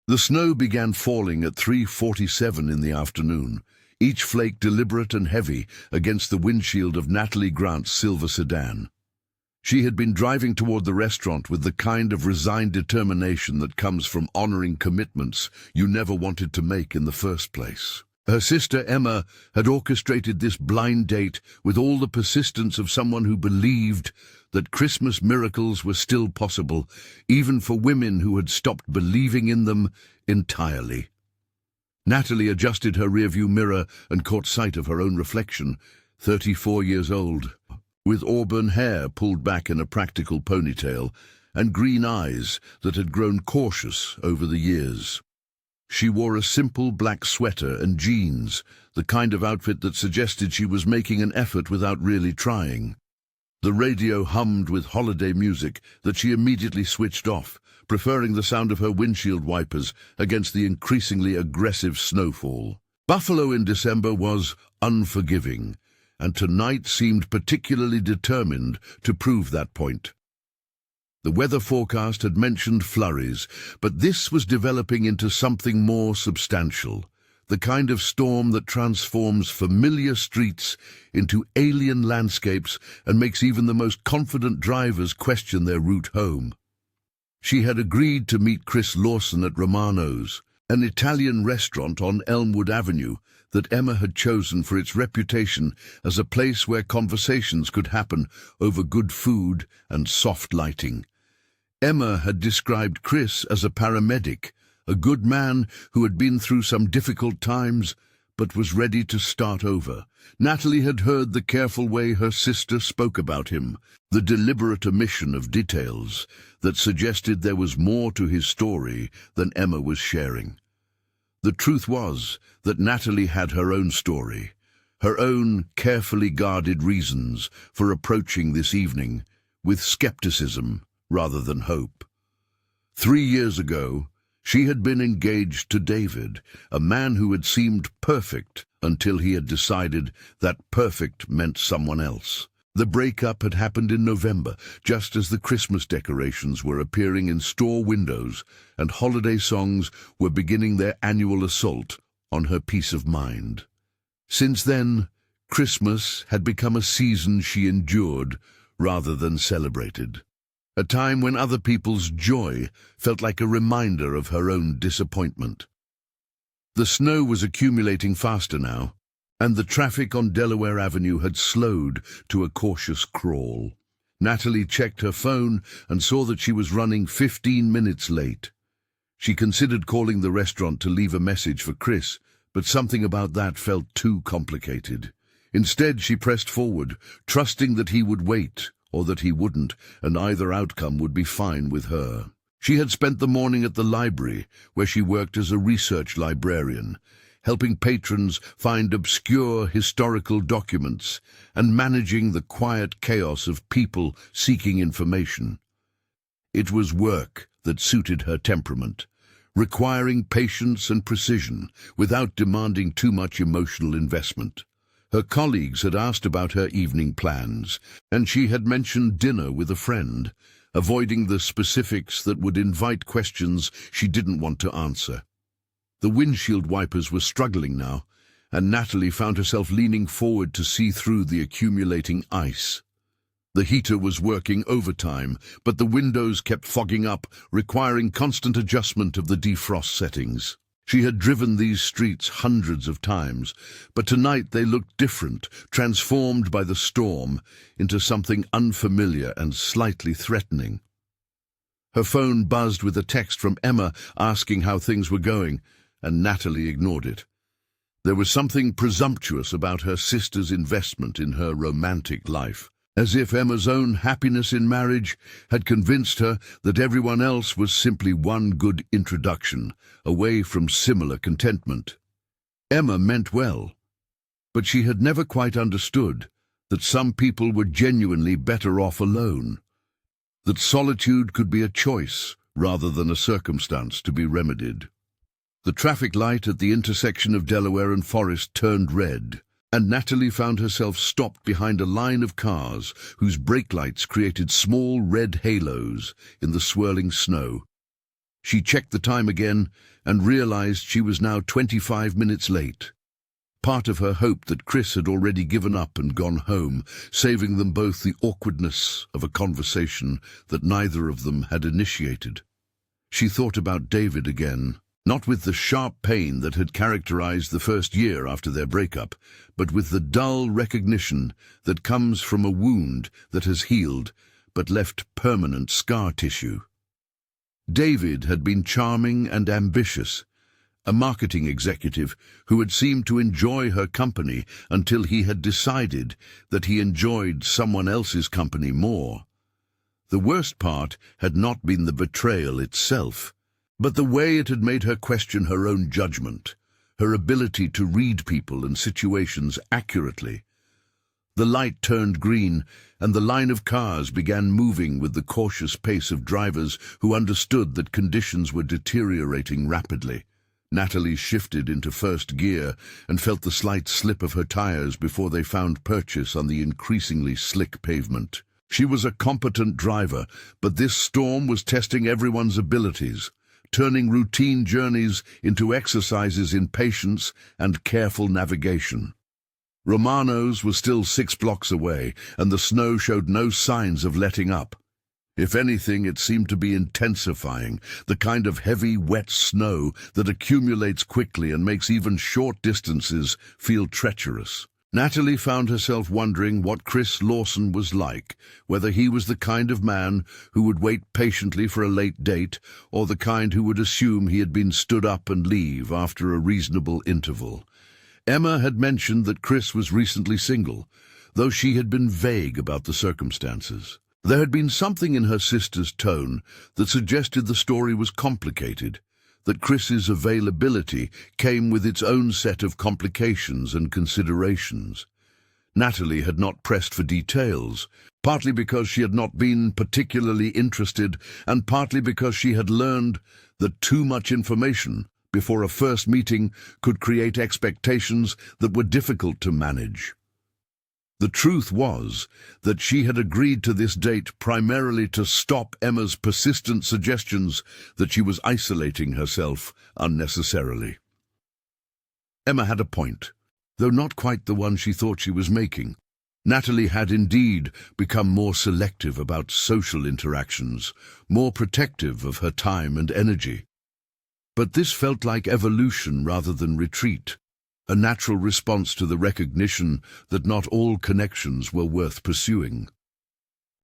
The snow began falling at 3:47 in the afternoon, each flake deliberate and heavy against the windshield of Natalie Grant's silver sedan. She had been driving toward the restaurant with the kind of resigned determination that comes from honoring commitments you never wanted to make in the first place. Her sister Emma had orchestrated this blind date with all the persistence of someone who believed that Christmas miracles were still possible, even for women who had stopped believing in them entirely. Natalie adjusted her rearview mirror and caught sight of her own reflection, 34 years old, with auburn hair pulled back in a practical ponytail and green eyes that had grown cautious over the years. She wore a simple black sweater and jeans, the kind of outfit that suggested she was making an effort without really trying. The radio hummed with holiday music that she immediately switched off, preferring the sound of her windshield wipers against the increasingly aggressive snowfall. Buffalo in December was unforgiving, and tonight seemed particularly determined to prove that point. The weather forecast had mentioned flurries, but this was developing into something more substantial, the kind of storm that transforms familiar streets into alien landscapes and makes even the most confident drivers question their route home. She had agreed to meet Chris Lawson at Romano's, an Italian restaurant on Elmwood Avenue that Emma had chosen for its reputation as a place where conversations could happen over good food and soft lighting. Emma had described Chris as a paramedic, a good man who had been through some difficult times but was ready to start over. Natalie had heard the careful way her sister spoke about him, the deliberate omission of details that suggested there was more to his story than Emma was sharing. The truth was that Natalie had her own story, her own carefully guarded reasons for approaching this evening with skepticism rather than hope. 3 years ago, she had been engaged to David, a man who had seemed perfect until he had decided that perfect meant someone else. The breakup had happened in November, just as the Christmas decorations were appearing in store windows and holiday songs were beginning their annual assault on her peace of mind. Since then, Christmas had become a season she endured rather than celebrated, a time when other people's joy felt like a reminder of her own disappointment. The snow was accumulating faster now, and the traffic on Delaware Avenue had slowed to a cautious crawl. Natalie checked her phone and saw that she was running 15 minutes late. She considered calling the restaurant to leave a message for Chris, but something about that felt too complicated. Instead, she pressed forward, trusting that he would wait or that he wouldn't, and either outcome would be fine with her. She had spent the morning at the library, where she worked as a research librarian, helping patrons find obscure historical documents and managing the quiet chaos of people seeking information. It was work that suited her temperament, requiring patience and precision without demanding too much emotional investment. Her colleagues had asked about her evening plans, and she had mentioned dinner with a friend, avoiding the specifics that would invite questions she didn't want to answer. The windshield wipers were struggling now, and Natalie found herself leaning forward to see through the accumulating ice. The heater was working overtime, but the windows kept fogging up, requiring constant adjustment of the defrost settings. She had driven these streets hundreds of times, but tonight they looked different, transformed by the storm into something unfamiliar and slightly threatening. Her phone buzzed with a text from Emma asking how things were going, and Natalie ignored it. There was something presumptuous about her sister's investment in her romantic life, as if Emma's own happiness in marriage had convinced her that everyone else was simply one good introduction away from similar contentment. Emma meant well, but she had never quite understood that some people were genuinely better off alone, that solitude could be a choice rather than a circumstance to be remedied. The traffic light at the intersection of Delaware and Forest turned red, and Natalie found herself stopped behind a line of cars whose brake lights created small red halos in the swirling snow. She checked the time again and realized she was now 25 minutes late. Part of her hoped that Chris had already given up and gone home, saving them both the awkwardness of a conversation that neither of them had initiated. She thought about David again, not with the sharp pain that had characterized the first year after their breakup, but with the dull recognition that comes from a wound that has healed but left permanent scar tissue. David had been charming and ambitious, a marketing executive who had seemed to enjoy her company until he had decided that he enjoyed someone else's company more. The worst part had not been the betrayal itself, but the way it had made her question her own judgment, her ability to read people and situations accurately. The light turned green, and the line of cars began moving with the cautious pace of drivers who understood that conditions were deteriorating rapidly. Natalie shifted into first gear and felt the slight slip of her tires before they found purchase on the increasingly slick pavement. She was a competent driver, but this storm was testing everyone's abilities, turning routine journeys into exercises in patience and careful navigation. Romano's was still 6 blocks away, and the snow showed no signs of letting up. If anything, it seemed to be intensifying, the kind of heavy, wet snow that accumulates quickly and makes even short distances feel treacherous. Natalie found herself wondering what Chris Lawson was like, whether he was the kind of man who would wait patiently for a late date, or the kind who would assume he had been stood up and leave after a reasonable interval. Emma had mentioned that Chris was recently single, though she had been vague about the circumstances. There had been something in her sister's tone that suggested the story was complicated, that Chris's availability came with its own set of complications and considerations. Natalie had not pressed for details, partly because she had not been particularly interested, and partly because she had learned that too much information before a first meeting could create expectations that were difficult to manage. The truth was that she had agreed to this date primarily to stop Emma's persistent suggestions that she was isolating herself unnecessarily. Emma had a point, though not quite the one she thought she was making. Natalie had indeed become more selective about social interactions, more protective of her time and energy. But this felt like evolution rather than retreat, a natural response to the recognition that not all connections were worth pursuing.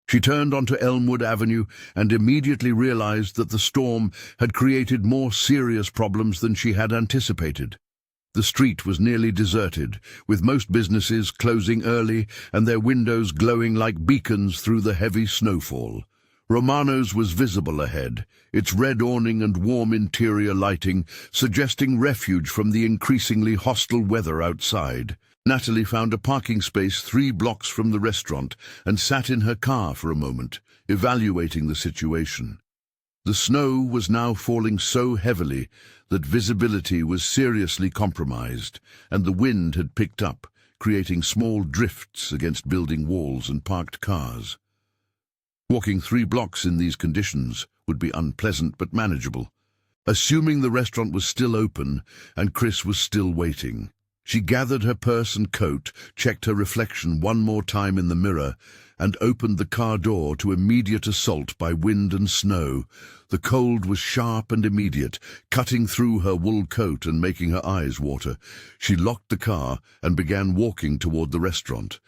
She turned onto Elmwood Avenue and immediately realized that the storm had created more serious problems than she had anticipated. The street was nearly deserted, with most businesses closing early and their windows glowing like beacons through the heavy snowfall. Romano's was visible ahead, its red awning and warm interior lighting suggesting refuge from the increasingly hostile weather outside. Natalie found a parking space 3 blocks from the restaurant and sat in her car for a moment, evaluating the situation. The snow was now falling so heavily that visibility was seriously compromised, and the wind had picked up, creating small drifts against building walls and parked cars. Walking 3 blocks in these conditions would be unpleasant but manageable. Assuming the restaurant was still open and Chris was still waiting, she gathered her purse and coat, checked her reflection one more time in the mirror, and opened the car door to immediate assault by wind and snow. The cold was sharp and immediate, cutting through her wool coat and making her eyes water. She locked the car and began walking toward the restaurant,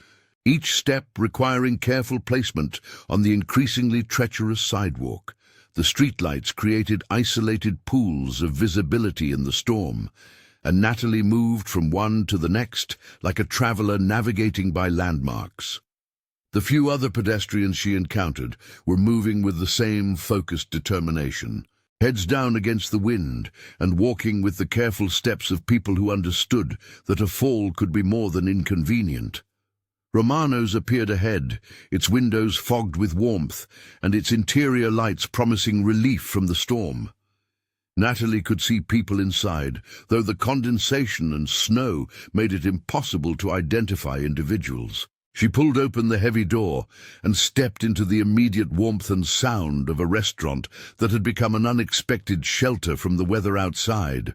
each step requiring careful placement on the increasingly treacherous sidewalk. The streetlights created isolated pools of visibility in the storm, and Natalie moved from one to the next like a traveler navigating by landmarks. The few other pedestrians she encountered were moving with the same focused determination, heads down against the wind and walking with the careful steps of people who understood that a fall could be more than inconvenient. Romano's appeared ahead, its windows fogged with warmth and its interior lights promising relief from the storm. Natalie could see people inside, though the condensation and snow made it impossible to identify individuals. She pulled open the heavy door and stepped into the immediate warmth and sound of a restaurant that had become an unexpected shelter from the weather outside.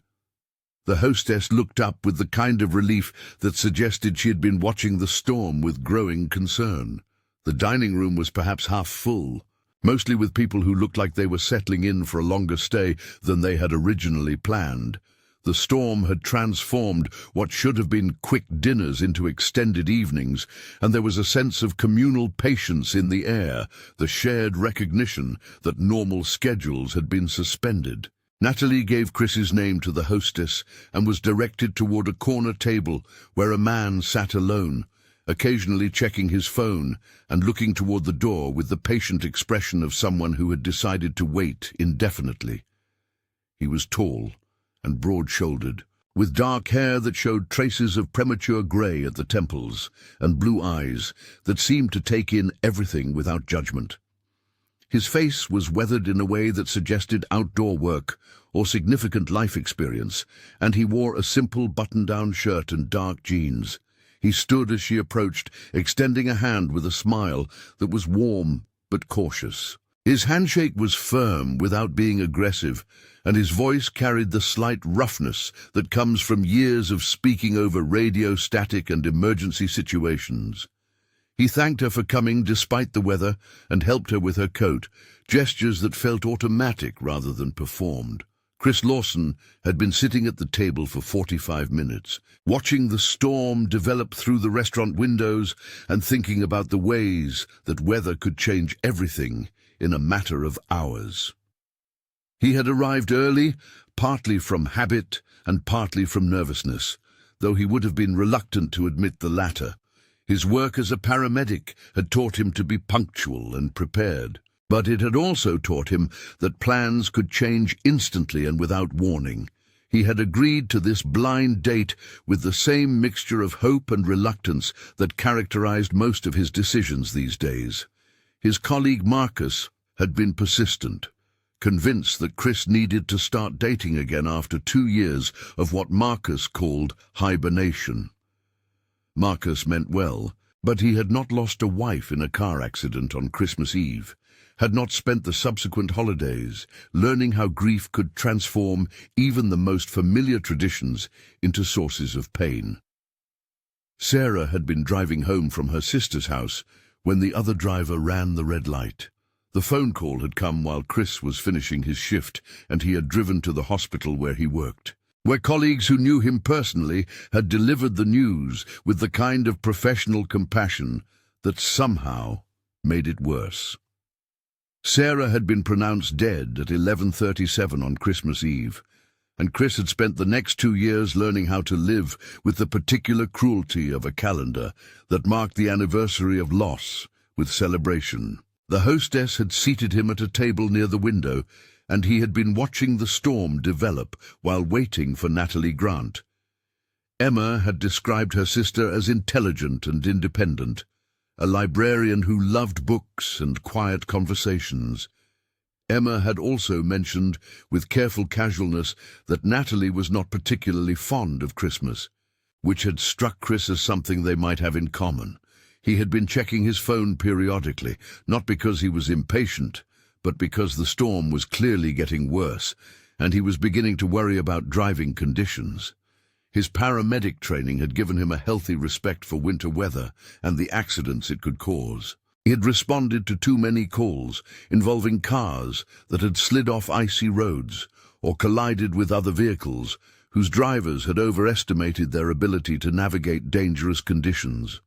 The hostess looked up with the kind of relief that suggested she had been watching the storm with growing concern. The dining room was perhaps half full, mostly with people who looked like they were settling in for a longer stay than they had originally planned. The storm had transformed what should have been quick dinners into extended evenings, and there was a sense of communal patience in the air, the shared recognition that normal schedules had been suspended. Natalie gave Chris's name to the hostess and was directed toward a corner table where a man sat alone, occasionally checking his phone and looking toward the door with the patient expression of someone who had decided to wait indefinitely. He was tall and broad-shouldered, with dark hair that showed traces of premature grey at the temples, and blue eyes that seemed to take in everything without judgment. His face was weathered in a way that suggested outdoor work or significant life experience, and he wore a simple button-down shirt and dark jeans. He stood as she approached, extending a hand with a smile that was warm but cautious. His handshake was firm without being aggressive, and his voice carried the slight roughness that comes from years of speaking over radio static and emergency situations. He thanked her for coming despite the weather and helped her with her coat, gestures that felt automatic rather than performed. Chris Lawson had been sitting at the table for 45 minutes, watching the storm develop through the restaurant windows and thinking about the ways that weather could change everything in a matter of hours. He had arrived early, partly from habit and partly from nervousness, though he would have been reluctant to admit the latter. His work as a paramedic had taught him to be punctual and prepared, but it had also taught him that plans could change instantly and without warning. He had agreed to this blind date with the same mixture of hope and reluctance that characterized most of his decisions these days. His colleague Marcus had been persistent, convinced that Chris needed to start dating again after 2 years of what Marcus called hibernation. Marcus meant well, but he had not lost a wife in a car accident on Christmas Eve, had not spent the subsequent holidays learning how grief could transform even the most familiar traditions into sources of pain. Sarah had been driving home from her sister's house when the other driver ran the red light. The phone call had come while Chris was finishing his shift, and he had driven to the hospital where he worked, where colleagues who knew him personally had delivered the news with the kind of professional compassion that somehow made it worse. Sarah had been pronounced dead at 11:37 on Christmas Eve, and Chris had spent the next 2 years learning how to live with the particular cruelty of a calendar that marked the anniversary of loss with celebration. The hostess had seated him at a table near the window, and he had been watching the storm develop while waiting for Natalie Grant. Emma had described her sister as intelligent and independent, a librarian who loved books and quiet conversations. Emma had also mentioned with careful casualness that Natalie was not particularly fond of Christmas, which had struck Chris as something they might have in common. He had been checking his phone periodically, not because he was impatient, but because the storm was clearly getting worse, and he was beginning to worry about driving conditions. His paramedic training had given him a healthy respect for winter weather and the accidents it could cause. He had responded to too many calls involving cars that had slid off icy roads or collided with other vehicles whose drivers had overestimated their ability to navigate dangerous conditions.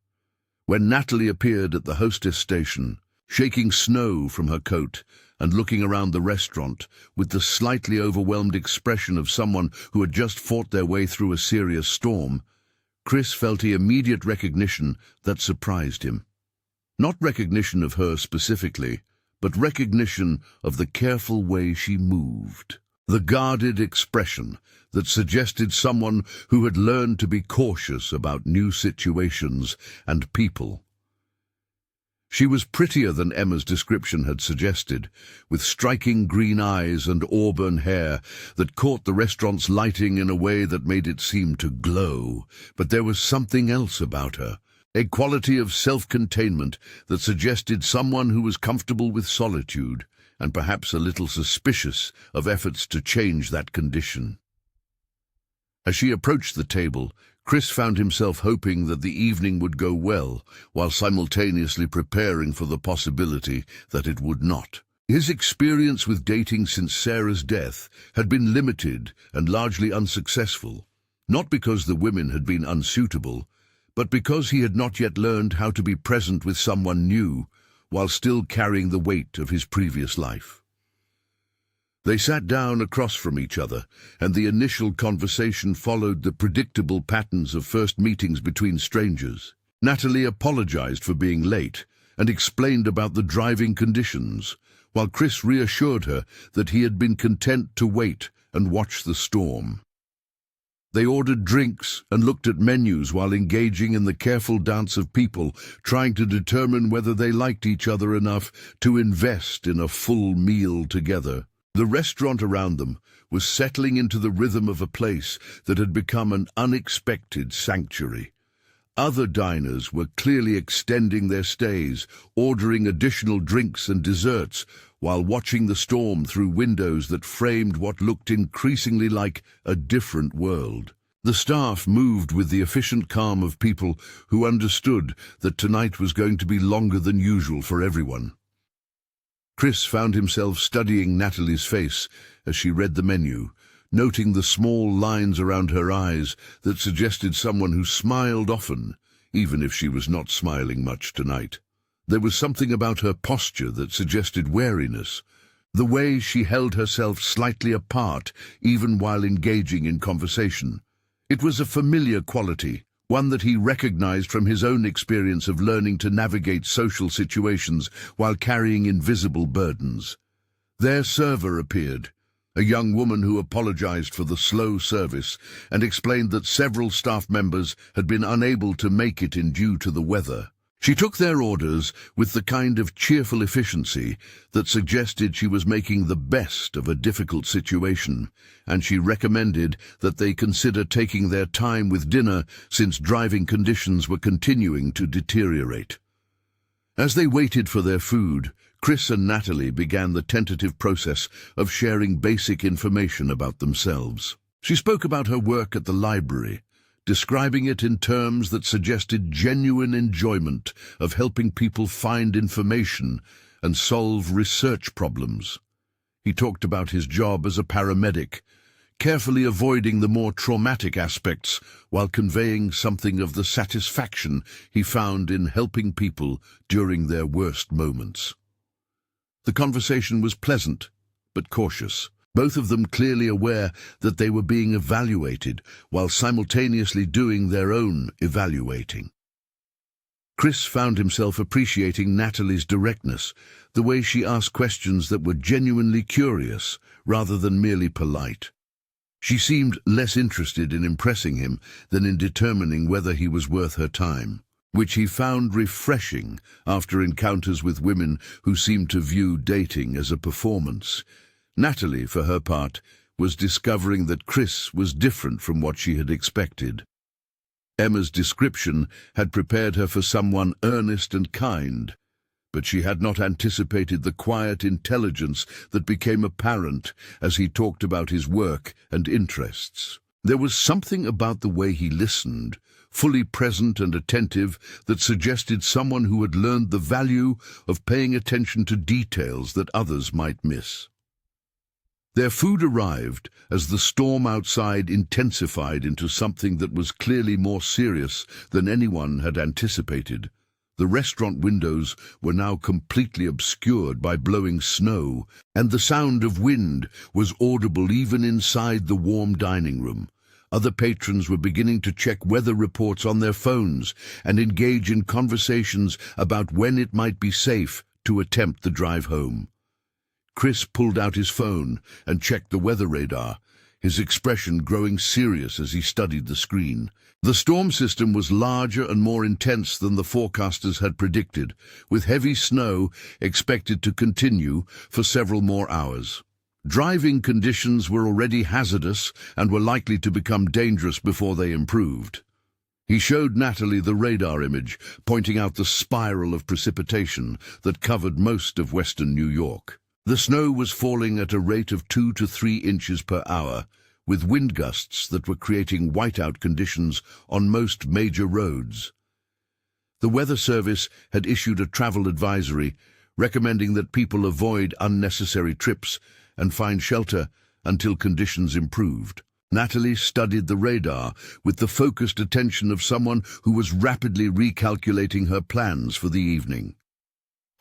When Natalie appeared at the hostess station, shaking snow from her coat and looking around the restaurant with the slightly overwhelmed expression of someone who had just fought their way through a serious storm, Chris felt immediate recognition that surprised him. Not recognition of her specifically, but recognition of the careful way she moved. The guarded expression that suggested someone who had learned to be cautious about new situations and people. She was prettier than Emma's description had suggested, with striking green eyes and auburn hair that caught the restaurant's lighting in a way that made it seem to glow. But there was something else about her, a quality of self-containment that suggested someone who was comfortable with solitude and perhaps a little suspicious of efforts to change that condition. As she approached the table, Chris found himself hoping that the evening would go well, while simultaneously preparing for the possibility that it would not. His experience with dating since Sarah's death had been limited and largely unsuccessful, not because the women had been unsuitable, but because he had not yet learned how to be present with someone new while still carrying the weight of his previous life. They sat down across from each other, and the initial conversation followed the predictable patterns of first meetings between strangers. Natalie apologized for being late and explained about the driving conditions, while Chris reassured her that he had been content to wait and watch the storm. They ordered drinks and looked at menus while engaging in the careful dance of people trying to determine whether they liked each other enough to invest in a full meal together. The restaurant around them was settling into the rhythm of a place that had become an unexpected sanctuary. Other diners were clearly extending their stays, ordering additional drinks and desserts, while watching the storm through windows that framed what looked increasingly like a different world. The staff moved with the efficient calm of people who understood that tonight was going to be longer than usual for everyone. Chris found himself studying Natalie's face as she read the menu, noting the small lines around her eyes that suggested someone who smiled often, even if she was not smiling much tonight. There was something about her posture that suggested wariness, the way she held herself slightly apart even while engaging in conversation. It was a familiar quality, one that he recognized from his own experience of learning to navigate social situations while carrying invisible burdens. Their server appeared, a young woman who apologized for the slow service and explained that several staff members had been unable to make it in due to the weather. She took their orders with the kind of cheerful efficiency that suggested she was making the best of a difficult situation, and she recommended that they consider taking their time with dinner since driving conditions were continuing to deteriorate. As they waited for their food, Chris and Natalie began the tentative process of sharing basic information about themselves. She spoke about her work at the library, describing it in terms that suggested genuine enjoyment of helping people find information and solve research problems. He talked about his job as a paramedic, carefully avoiding the more traumatic aspects while conveying something of the satisfaction he found in helping people during their worst moments. The conversation was pleasant, but cautious, both of them clearly aware that they were being evaluated while simultaneously doing their own evaluating. Chris found himself appreciating Natalie's directness, the way she asked questions that were genuinely curious rather than merely polite. She seemed less interested in impressing him than in determining whether he was worth her time, which he found refreshing after encounters with women who seemed to view dating as a performance. Natalie, for her part, was discovering that Chris was different from what she had expected. Emma's description had prepared her for someone earnest and kind, but she had not anticipated the quiet intelligence that became apparent as he talked about his work and interests. There was something about the way he listened, fully present and attentive, that suggested someone who had learned the value of paying attention to details that others might miss. Their food arrived as the storm outside intensified into something that was clearly more serious than anyone had anticipated. The restaurant windows were now completely obscured by blowing snow, and the sound of wind was audible even inside the warm dining room. Other patrons were beginning to check weather reports on their phones and engage in conversations about when it might be safe to attempt the drive home. Chris pulled out his phone and checked the weather radar, his expression growing serious as he studied the screen. The storm system was larger and more intense than the forecasters had predicted, with heavy snow expected to continue for several more hours. Driving conditions were already hazardous and were likely to become dangerous before they improved. He showed Natalie the radar image, pointing out the spiral of precipitation that covered most of western New York. The snow was falling at a rate of 2 to 3 inches per hour, with wind gusts that were creating whiteout conditions on most major roads. The Weather Service had issued a travel advisory recommending that people avoid unnecessary trips and find shelter until conditions improved. Natalie studied the radar with the focused attention of someone who was rapidly recalculating her plans for the evening.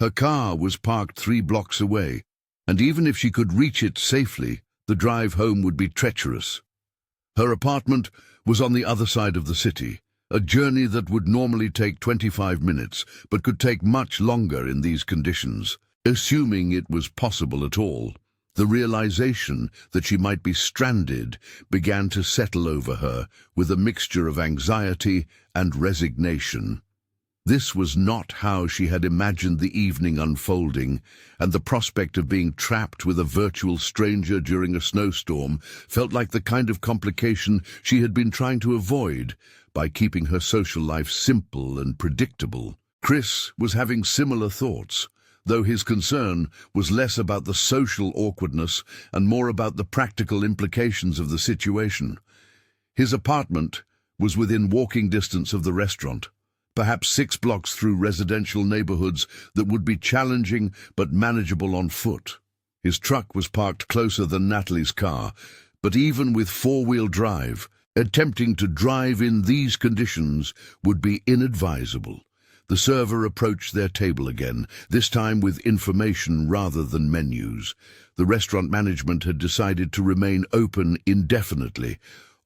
Her car was parked 3 blocks away, and even if she could reach it safely, the drive home would be treacherous. Her apartment was on the other side of the city, a journey that would normally take 25 minutes, but could take much longer in these conditions, assuming it was possible at all. The realization that she might be stranded began to settle over her with a mixture of anxiety and resignation. This was not how she had imagined the evening unfolding, and the prospect of being trapped with a virtual stranger during a snowstorm felt like the kind of complication she had been trying to avoid by keeping her social life simple and predictable. Chris was having similar thoughts, though his concern was less about the social awkwardness and more about the practical implications of the situation. His apartment was within walking distance of the restaurant, perhaps 6 blocks through residential neighborhoods that would be challenging but manageable on foot. His truck was parked closer than Natalie's car, but even with 4-wheel drive, attempting to drive in these conditions would be inadvisable. The server approached their table again, this time with information rather than menus. The restaurant management had decided to remain open indefinitely,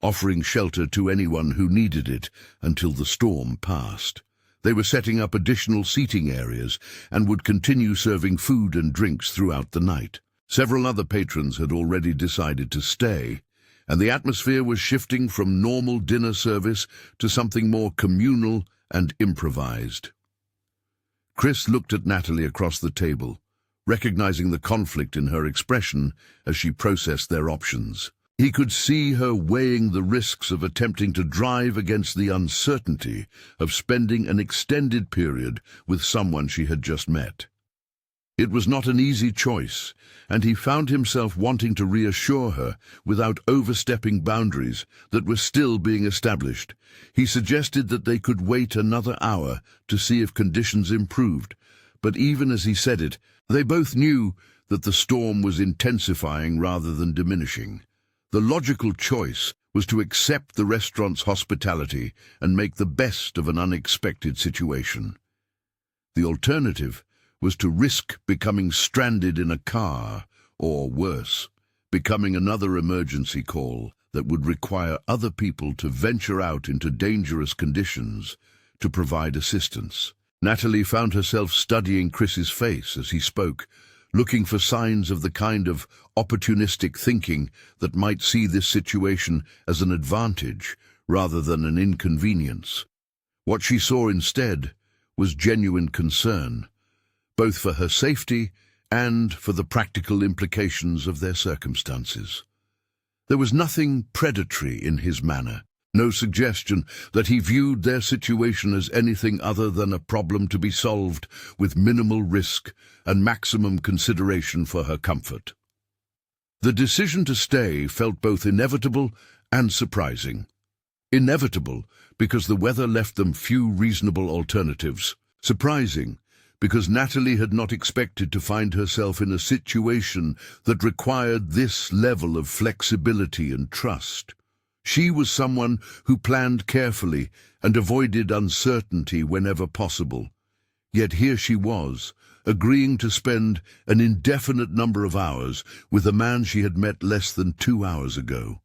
offering shelter to anyone who needed it until the storm passed. They were setting up additional seating areas and would continue serving food and drinks throughout the night. Several other patrons had already decided to stay, and the atmosphere was shifting from normal dinner service to something more communal and improvised. Chris looked at Natalie across the table, recognizing the conflict in her expression as she processed their options. He could see her weighing the risks of attempting to drive against the uncertainty of spending an extended period with someone she had just met. It was not an easy choice, and he found himself wanting to reassure her without overstepping boundaries that were still being established. He suggested that they could wait another hour to see if conditions improved, but even as he said it, they both knew that the storm was intensifying rather than diminishing. The logical choice was to accept the restaurant's hospitality and make the best of an unexpected situation. The alternative was to risk becoming stranded in a car, or worse, becoming another emergency call that would require other people to venture out into dangerous conditions to provide assistance. Natalie found herself studying Chris's face as he spoke, looking for signs of the kind of opportunistic thinking that might see this situation as an advantage rather than an inconvenience. What she saw instead was genuine concern, both for her safety and for the practical implications of their circumstances. There was nothing predatory in his manner, no suggestion that he viewed their situation as anything other than a problem to be solved with minimal risk and maximum consideration for her comfort. The decision to stay felt both inevitable and surprising. Inevitable because the weather left them few reasonable alternatives. Surprising because Natalie had not expected to find herself in a situation that required this level of flexibility and trust. She was someone who planned carefully and avoided uncertainty whenever possible. Yet here she was, agreeing to spend an indefinite number of hours with a man she had met less than 2 hours ago.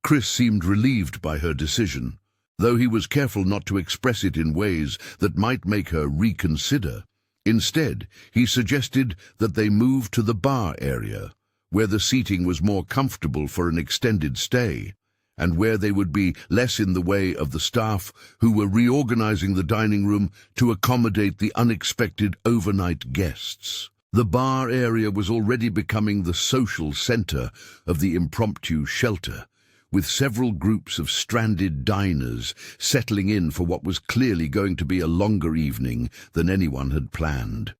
Chris seemed relieved by her decision, though he was careful not to express it in ways that might make her reconsider. Instead, he suggested that they move to the bar area, where the seating was more comfortable for an extended stay, and where they would be less in the way of the staff who were reorganizing the dining room to accommodate the unexpected overnight guests. The bar area was already becoming the social center of the impromptu shelter, with several groups of stranded diners settling in for what was clearly going to be a longer evening than anyone had planned.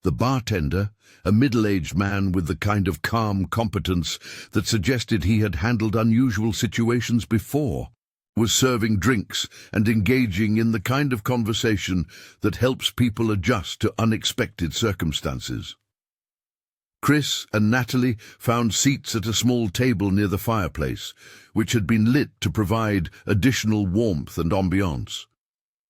The bartender, a middle-aged man with the kind of calm competence that suggested he had handled unusual situations before, was serving drinks and engaging in the kind of conversation that helps people adjust to unexpected circumstances. Chris and Natalie found seats at a small table near the fireplace, which had been lit to provide additional warmth and ambiance.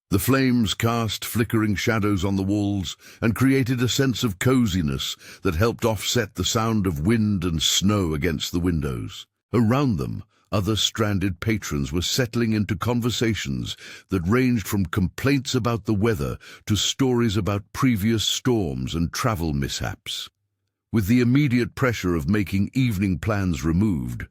The flames cast flickering shadows on the walls and created a sense of coziness that helped offset the sound of wind and snow against the windows. Around them, other stranded patrons were settling into conversations that ranged from complaints about the weather to stories about previous storms and travel mishaps. With the immediate pressure of making evening plans removed,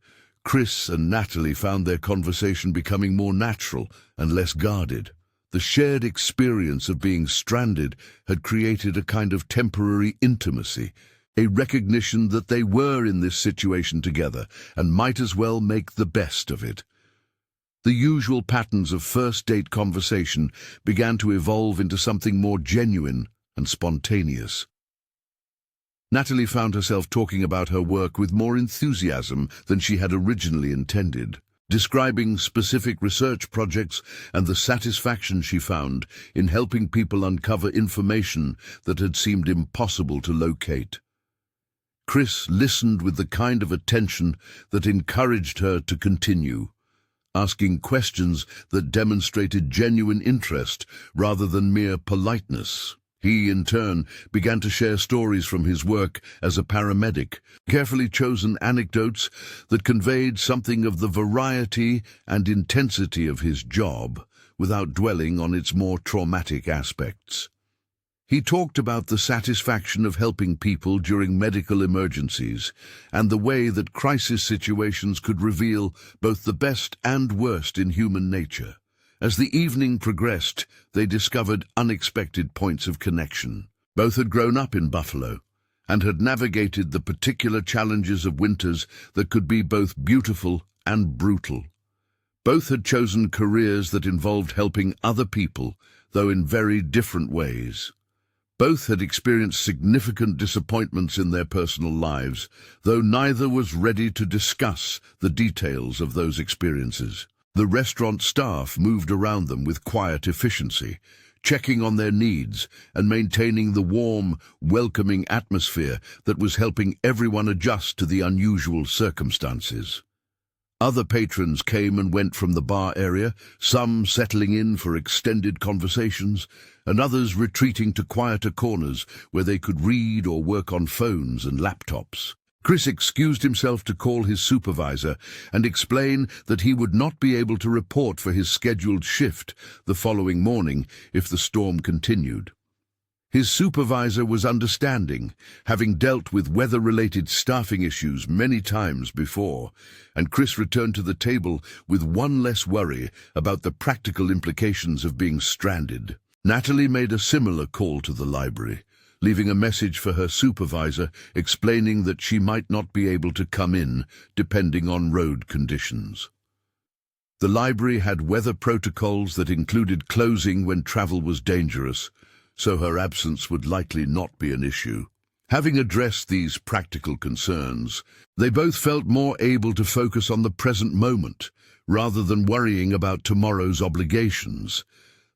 Chris and Natalie found their conversation becoming more natural and less guarded. The shared experience of being stranded had created a kind of temporary intimacy, a recognition that they were in this situation together and might as well make the best of it. The usual patterns of first-date conversation began to evolve into something more genuine and spontaneous. Natalie found herself talking about her work with more enthusiasm than she had originally intended, describing specific research projects and the satisfaction she found in helping people uncover information that had seemed impossible to locate. Chris listened with the kind of attention that encouraged her to continue, asking questions that demonstrated genuine interest rather than mere politeness. He, in turn, began to share stories from his work as a paramedic, carefully chosen anecdotes that conveyed something of the variety and intensity of his job without dwelling on its more traumatic aspects. He talked about the satisfaction of helping people during medical emergencies and the way that crisis situations could reveal both the best and worst in human nature. As the evening progressed, they discovered unexpected points of connection. Both had grown up in Buffalo and had navigated the particular challenges of winters that could be both beautiful and brutal. Both had chosen careers that involved helping other people, though in very different ways. Both had experienced significant disappointments in their personal lives, though neither was ready to discuss the details of those experiences. The restaurant staff moved around them with quiet efficiency, checking on their needs and maintaining the warm, welcoming atmosphere that was helping everyone adjust to the unusual circumstances. Other patrons came and went from the bar area, some settling in for extended conversations, and others retreating to quieter corners where they could read or work on phones and laptops. Chris excused himself to call his supervisor and explain that he would not be able to report for his scheduled shift the following morning if the storm continued. His supervisor was understanding, having dealt with weather-related staffing issues many times before, and Chris returned to the table with one less worry about the practical implications of being stranded. Natalie made a similar call to the library, leaving a message for her supervisor explaining that she might not be able to come in depending on road conditions. The library had weather protocols that included closing when travel was dangerous, so her absence would likely not be an issue. Having addressed these practical concerns, they both felt more able to focus on the present moment rather than worrying about tomorrow's obligations.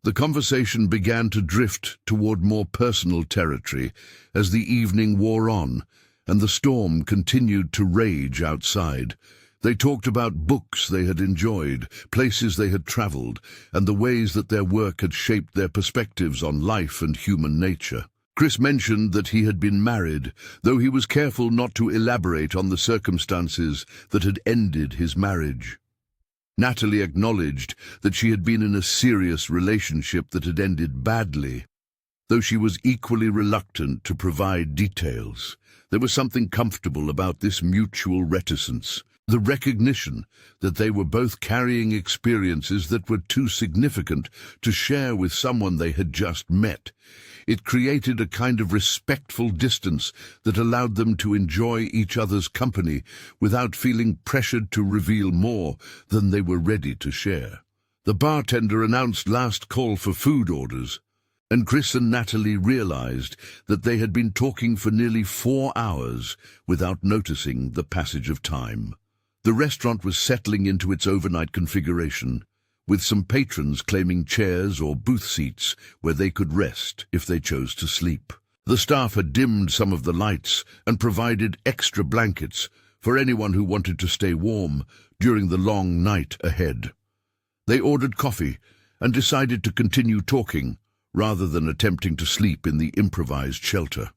The conversation began to drift toward more personal territory as the evening wore on and the storm continued to rage outside. They talked about books they had enjoyed, places they had traveled, and the ways that their work had shaped their perspectives on life and human nature. Chris mentioned that he had been married, though he was careful not to elaborate on the circumstances that had ended his marriage. Natalie acknowledged that she had been in a serious relationship that had ended badly, though she was equally reluctant to provide details. There was something comfortable about this mutual reticence. The recognition that they were both carrying experiences that were too significant to share with someone they had just met. It created a kind of respectful distance that allowed them to enjoy each other's company without feeling pressured to reveal more than they were ready to share. The bartender announced last call for food orders, and Chris and Natalie realized that they had been talking for nearly 4 hours without noticing the passage of time. The restaurant was settling into its overnight configuration, with some patrons claiming chairs or booth seats where they could rest if they chose to sleep. The staff had dimmed some of the lights and provided extra blankets for anyone who wanted to stay warm during the long night ahead. They ordered coffee and decided to continue talking rather than attempting to sleep in the improvised shelter.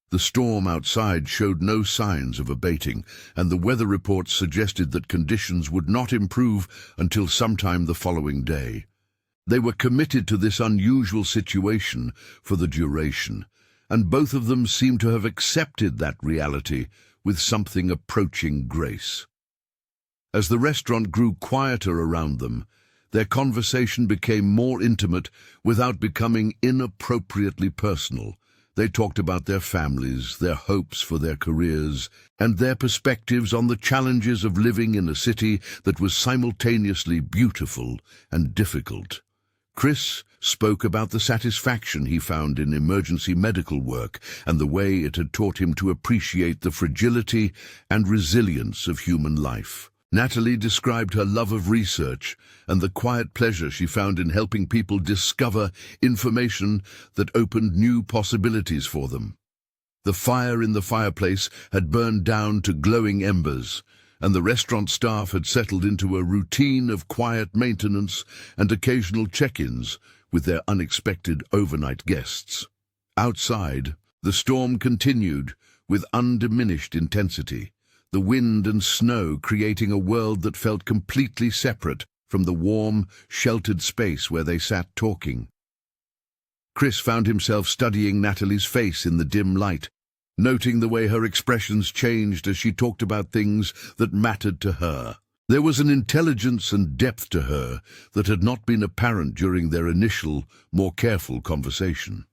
The storm outside showed no signs of abating, and the weather reports suggested that conditions would not improve until sometime the following day. They were committed to this unusual situation for the duration, and both of them seemed to have accepted that reality with something approaching grace. As the restaurant grew quieter around them, their conversation became more intimate without becoming inappropriately personal. They talked about their families, their hopes for their careers, and their perspectives on the challenges of living in a city that was simultaneously beautiful and difficult. Chris spoke about the satisfaction he found in emergency medical work and the way it had taught him to appreciate the fragility and resilience of human life. Natalie described her love of research and the quiet pleasure she found in helping people discover information that opened new possibilities for them. The fire in the fireplace had burned down to glowing embers, and the restaurant staff had settled into a routine of quiet maintenance and occasional check-ins with their unexpected overnight guests. Outside, the storm continued with undiminished intensity, the wind and snow creating a world that felt completely separate from the warm, sheltered space where they sat talking. Chris found himself studying Natalie's face in the dim light, noting the way her expressions changed as she talked about things that mattered to her. There was an intelligence and depth to her that had not been apparent during their initial, more careful conversation.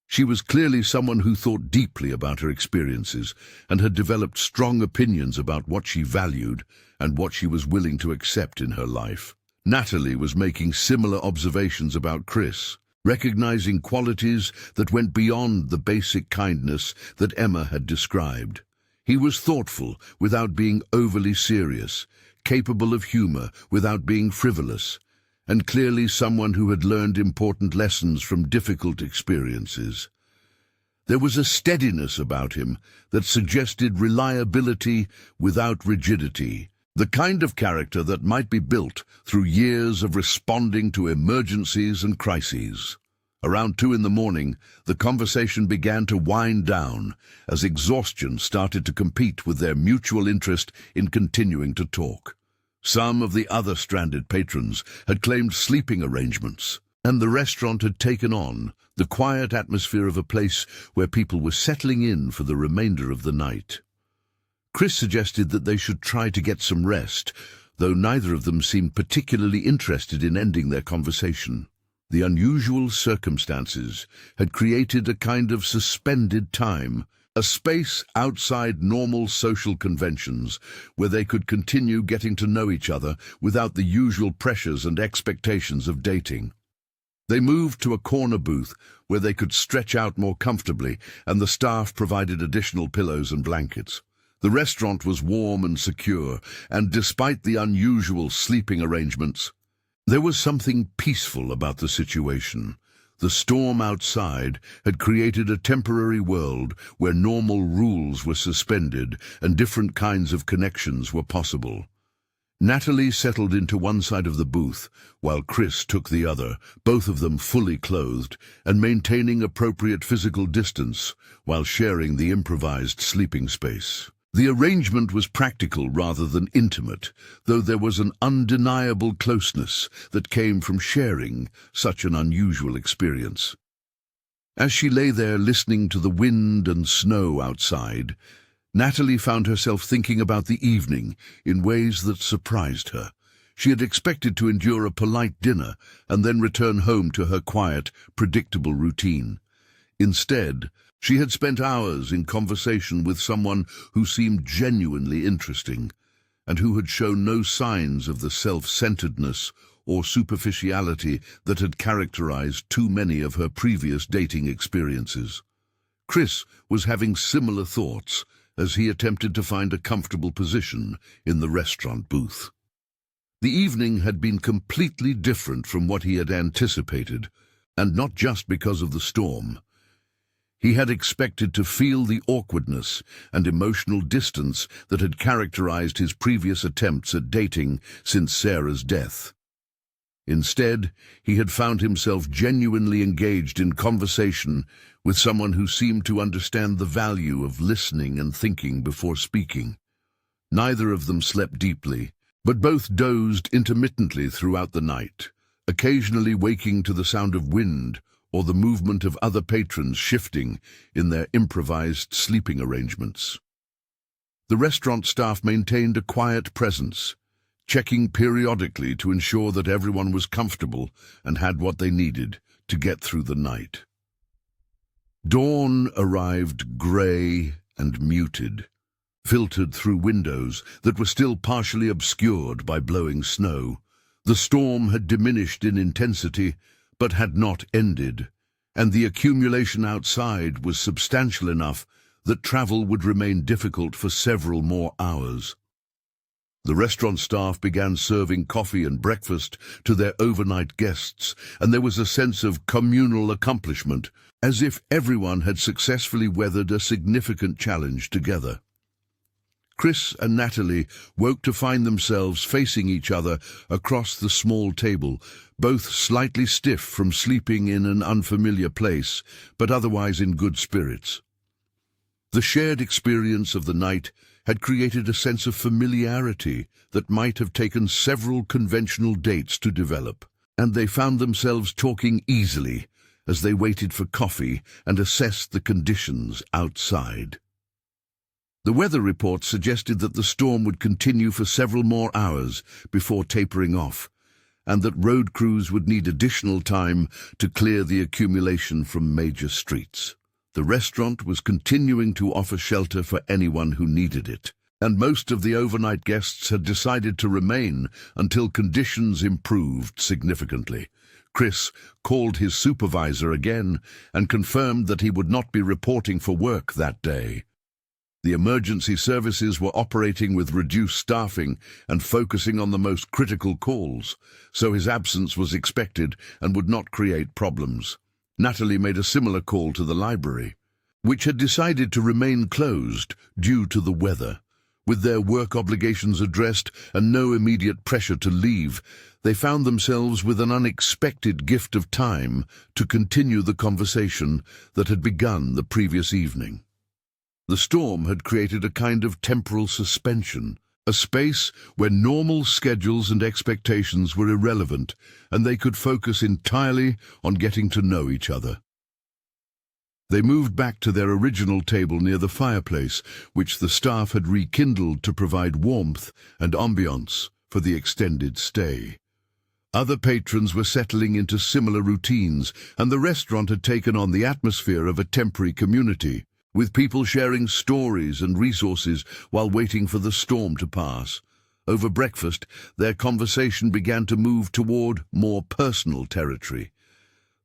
She was clearly someone who thought deeply about her experiences and had developed strong opinions about what she valued and what she was willing to accept in her life. Natalie was making similar observations about Chris, recognizing qualities that went beyond the basic kindness that Emma had described. He was thoughtful without being overly serious, capable of humor without being frivolous, and clearly someone who had learned important lessons from difficult experiences. There was a steadiness about him that suggested reliability without rigidity, the kind of character that might be built through years of responding to emergencies and crises. Around 2 a.m, the conversation began to wind down as exhaustion started to compete with their mutual interest in continuing to talk. Some of the other stranded patrons had claimed sleeping arrangements, and the restaurant had taken on the quiet atmosphere of a place where people were settling in for the remainder of the night. Chris suggested that they should try to get some rest, though neither of them seemed particularly interested in ending their conversation. The unusual circumstances had created a kind of suspended time, a space outside normal social conventions where they could continue getting to know each other without the usual pressures and expectations of dating. They moved to a corner booth where they could stretch out more comfortably, and the staff provided additional pillows and blankets. The restaurant was warm and secure, and despite the unusual sleeping arrangements, there was something peaceful about the situation. The storm outside had created a temporary world where normal rules were suspended and different kinds of connections were possible. Natalie settled into one side of the booth, while Chris took the other, both of them fully clothed and maintaining appropriate physical distance while sharing the improvised sleeping space. The arrangement was practical rather than intimate, though there was an undeniable closeness that came from sharing such an unusual experience. As she lay there listening to the wind and snow outside, Natalie found herself thinking about the evening in ways that surprised her. She had expected to endure a polite dinner and then return home to her quiet, predictable routine. Instead, she had spent hours in conversation with someone who seemed genuinely interesting, and who had shown no signs of the self-centeredness or superficiality that had characterized too many of her previous dating experiences. Chris was having similar thoughts as he attempted to find a comfortable position in the restaurant booth. The evening had been completely different from what he had anticipated, and not just because of the storm. He had expected to feel the awkwardness and emotional distance that had characterized his previous attempts at dating since Sarah's death. Instead, he had found himself genuinely engaged in conversation with someone who seemed to understand the value of listening and thinking before speaking. Neither of them slept deeply, but both dozed intermittently throughout the night, occasionally waking to the sound of wind or the movement of other patrons shifting in their improvised sleeping arrangements. The restaurant staff maintained a quiet presence, checking periodically to ensure that everyone was comfortable and had what they needed to get through the night. Dawn arrived grey and muted, filtered through windows that were still partially obscured by blowing snow. The storm had diminished in intensity, but had not ended, and the accumulation outside was substantial enough that travel would remain difficult for several more hours. The restaurant staff began serving coffee and breakfast to their overnight guests, and there was a sense of communal accomplishment, as if everyone had successfully weathered a significant challenge together. Chris and Natalie woke to find themselves facing each other across the small table, both slightly stiff from sleeping in an unfamiliar place, but otherwise in good spirits. The shared experience of the night had created a sense of familiarity that might have taken several conventional dates to develop, and they found themselves talking easily as they waited for coffee and assessed the conditions outside. The weather report suggested that the storm would continue for several more hours before tapering off, and that road crews would need additional time to clear the accumulation from major streets. The restaurant was continuing to offer shelter for anyone who needed it, and most of the overnight guests had decided to remain until conditions improved significantly. Chris called his supervisor again and confirmed that he would not be reporting for work that day. The emergency services were operating with reduced staffing and focusing on the most critical calls, so his absence was expected and would not create problems. Natalie made a similar call to the library, which had decided to remain closed due to the weather. With their work obligations addressed and no immediate pressure to leave, they found themselves with an unexpected gift of time to continue the conversation that had begun the previous evening. The storm had created a kind of temporal suspension, a space where normal schedules and expectations were irrelevant, and they could focus entirely on getting to know each other. They moved back to their original table near the fireplace, which the staff had rekindled to provide warmth and ambiance for the extended stay. Other patrons were settling into similar routines, and the restaurant had taken on the atmosphere of a temporary community, with people sharing stories and resources while waiting for the storm to pass. Over breakfast, their conversation began to move toward more personal territory.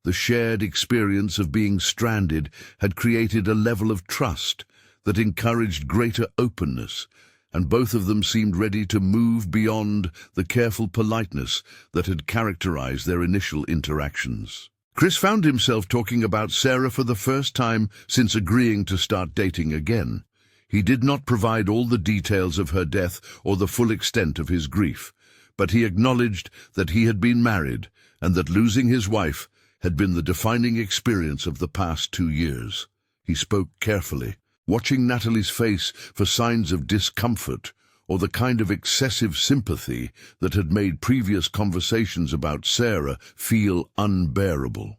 The shared experience of being stranded had created a level of trust that encouraged greater openness, and both of them seemed ready to move beyond the careful politeness that had characterized their initial interactions. Chris found himself talking about Sarah for the first time since agreeing to start dating again. He did not provide all the details of her death or the full extent of his grief, but he acknowledged that he had been married and that losing his wife had been the defining experience of the past 2 years. He spoke carefully, watching Natalie's face for signs of discomfort or the kind of excessive sympathy that had made previous conversations about Sarah feel unbearable.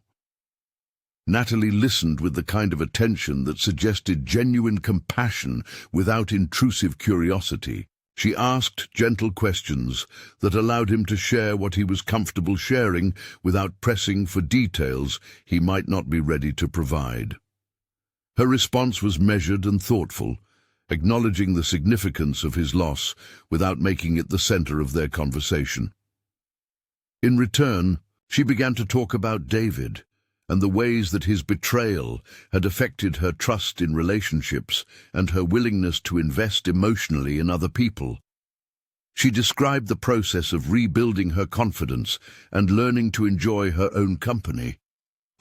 Natalie listened with the kind of attention that suggested genuine compassion without intrusive curiosity. She asked gentle questions that allowed him to share what he was comfortable sharing without pressing for details he might not be ready to provide. Her response was measured and thoughtful, acknowledging the significance of his loss without making it the center of their conversation. In return, she began to talk about David and the ways that his betrayal had affected her trust in relationships and her willingness to invest emotionally in other people. She described the process of rebuilding her confidence and learning to enjoy her own company,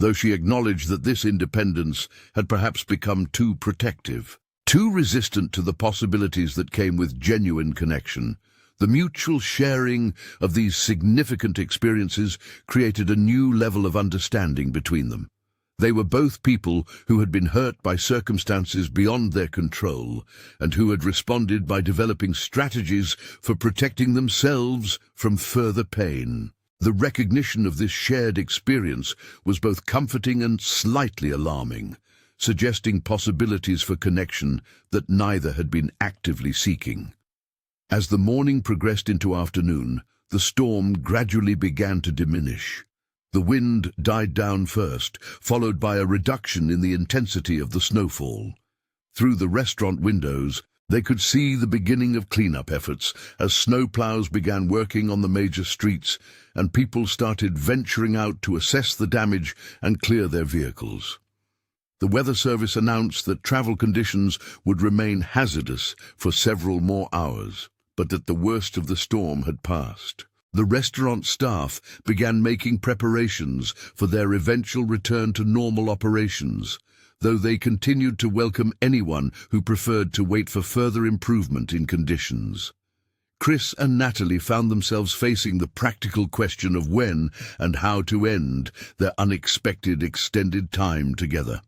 though she acknowledged that this independence had perhaps become too protective, too resistant to the possibilities that came with genuine connection. The mutual sharing of these significant experiences created a new level of understanding between them. They were both people who had been hurt by circumstances beyond their control and who had responded by developing strategies for protecting themselves from further pain. The recognition of this shared experience was both comforting and slightly alarming, suggesting possibilities for connection that neither had been actively seeking. As the morning progressed into afternoon, the storm gradually began to diminish. The wind died down first, followed by a reduction in the intensity of the snowfall. Through the restaurant windows, they could see the beginning of cleanup efforts as snowplows began working on the major streets and people started venturing out to assess the damage and clear their vehicles. The Weather Service announced that travel conditions would remain hazardous for several more hours, but that the worst of the storm had passed. The restaurant staff began making preparations for their eventual return to normal operations, though they continued to welcome anyone who preferred to wait for further improvement in conditions. Chris and Natalie found themselves facing the practical question of when and how to end their unexpected extended time together.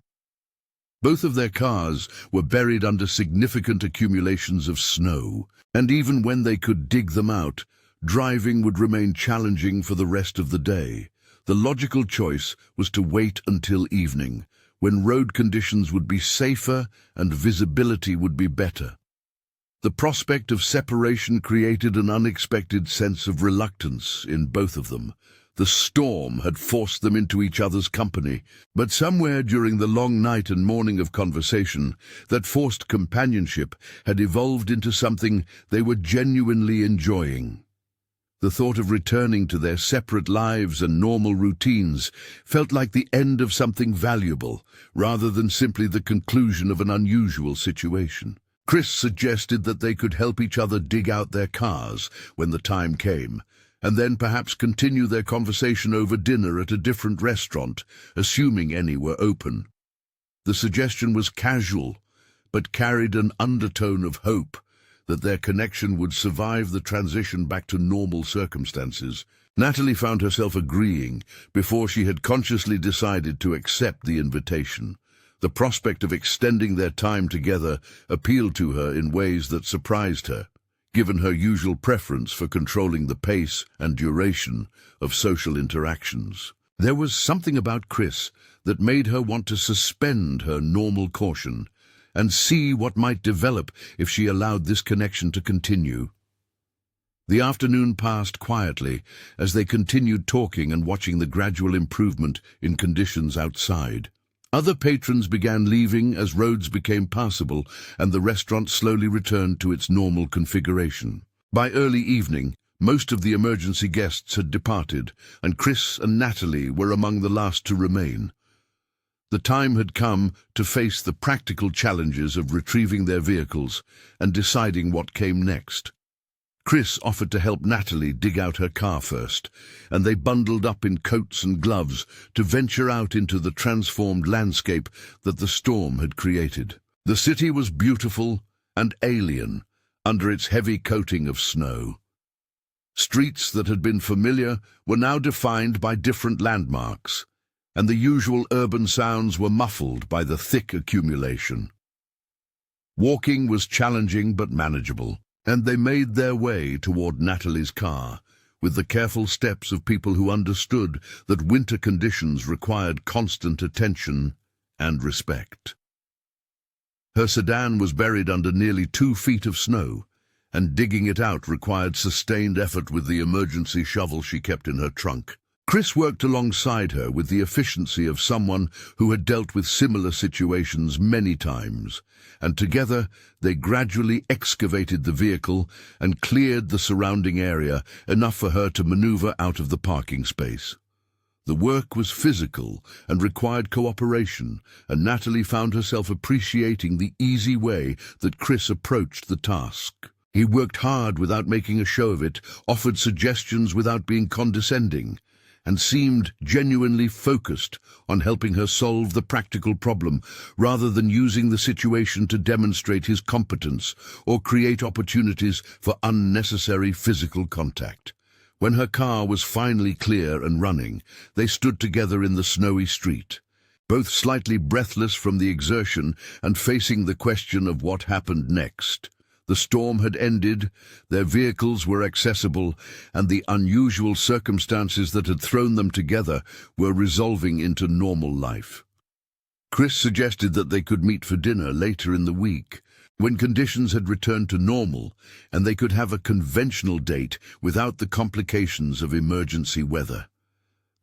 Both of their cars were buried under significant accumulations of snow, and even when they could dig them out, driving would remain challenging for the rest of the day. The logical choice was to wait until evening, when road conditions would be safer and visibility would be better. The prospect of separation created an unexpected sense of reluctance in both of them. The storm had forced them into each other's company, but somewhere during the long night and morning of conversation, that forced companionship had evolved into something they were genuinely enjoying. The thought of returning to their separate lives and normal routines felt like the end of something valuable, rather than simply the conclusion of an unusual situation. Chris suggested that they could help each other dig out their cars when the time came, and then perhaps continue their conversation over dinner at a different restaurant, assuming any were open. The suggestion was casual, but carried an undertone of hope that their connection would survive the transition back to normal circumstances. Natalie found herself agreeing before she had consciously decided to accept the invitation. The prospect of extending their time together appealed to her in ways that surprised her, given her usual preference for controlling the pace and duration of social interactions. There was something about Chris that made her want to suspend her normal caution and see what might develop if she allowed this connection to continue. The afternoon passed quietly as they continued talking and watching the gradual improvement in conditions outside. Other patrons began leaving as roads became passable and the restaurant slowly returned to its normal configuration. By early evening, most of the emergency guests had departed, and Chris and Natalie were among the last to remain. The time had come to face the practical challenges of retrieving their vehicles and deciding what came next. Chris offered to help Natalie dig out her car first, and they bundled up in coats and gloves to venture out into the transformed landscape that the storm had created. The city was beautiful and alien under its heavy coating of snow. Streets that had been familiar were now defined by different landmarks, and the usual urban sounds were muffled by the thick accumulation. Walking was challenging but manageable, and they made their way toward Natalie's car, with the careful steps of people who understood that winter conditions required constant attention and respect. Her sedan was buried under nearly 2 feet of snow, and digging it out required sustained effort with the emergency shovel she kept in her trunk. Chris worked alongside her with the efficiency of someone who had dealt with similar situations many times, and together they gradually excavated the vehicle and cleared the surrounding area enough for her to maneuver out of the parking space. The work was physical and required cooperation, and Natalie found herself appreciating the easy way that Chris approached the task. He worked hard without making a show of it, offered suggestions without being condescending, and seemed genuinely focused on helping her solve the practical problem rather than using the situation to demonstrate his competence or create opportunities for unnecessary physical contact. When her car was finally clear and running, they stood together in the snowy street, both slightly breathless from the exertion and facing the question of what happened next. The storm had ended, their vehicles were accessible, and the unusual circumstances that had thrown them together were resolving into normal life. Chris suggested that they could meet for dinner later in the week, when conditions had returned to normal, and they could have a conventional date without the complications of emergency weather.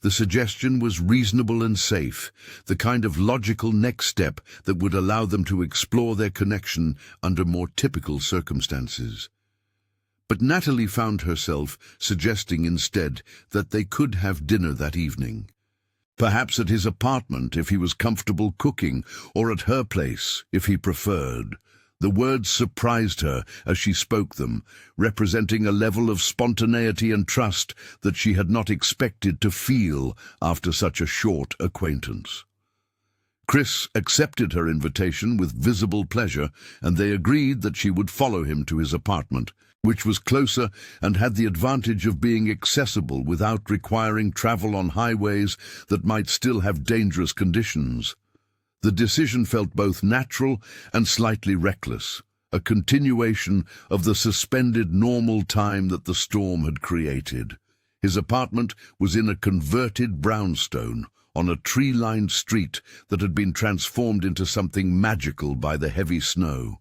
The suggestion was reasonable and safe, the kind of logical next step that would allow them to explore their connection under more typical circumstances. But Natalie found herself suggesting instead that they could have dinner that evening. Perhaps at his apartment if he was comfortable cooking, or at her place if he preferred. The words surprised her as she spoke them, representing a level of spontaneity and trust that she had not expected to feel after such a short acquaintance. Chris accepted her invitation with visible pleasure, and they agreed that she would follow him to his apartment, which was closer and had the advantage of being accessible without requiring travel on highways that might still have dangerous conditions. The decision felt both natural and slightly reckless, a continuation of the suspended normal time that the storm had created. His apartment was in a converted brownstone on a tree-lined street that had been transformed into something magical by the heavy snow.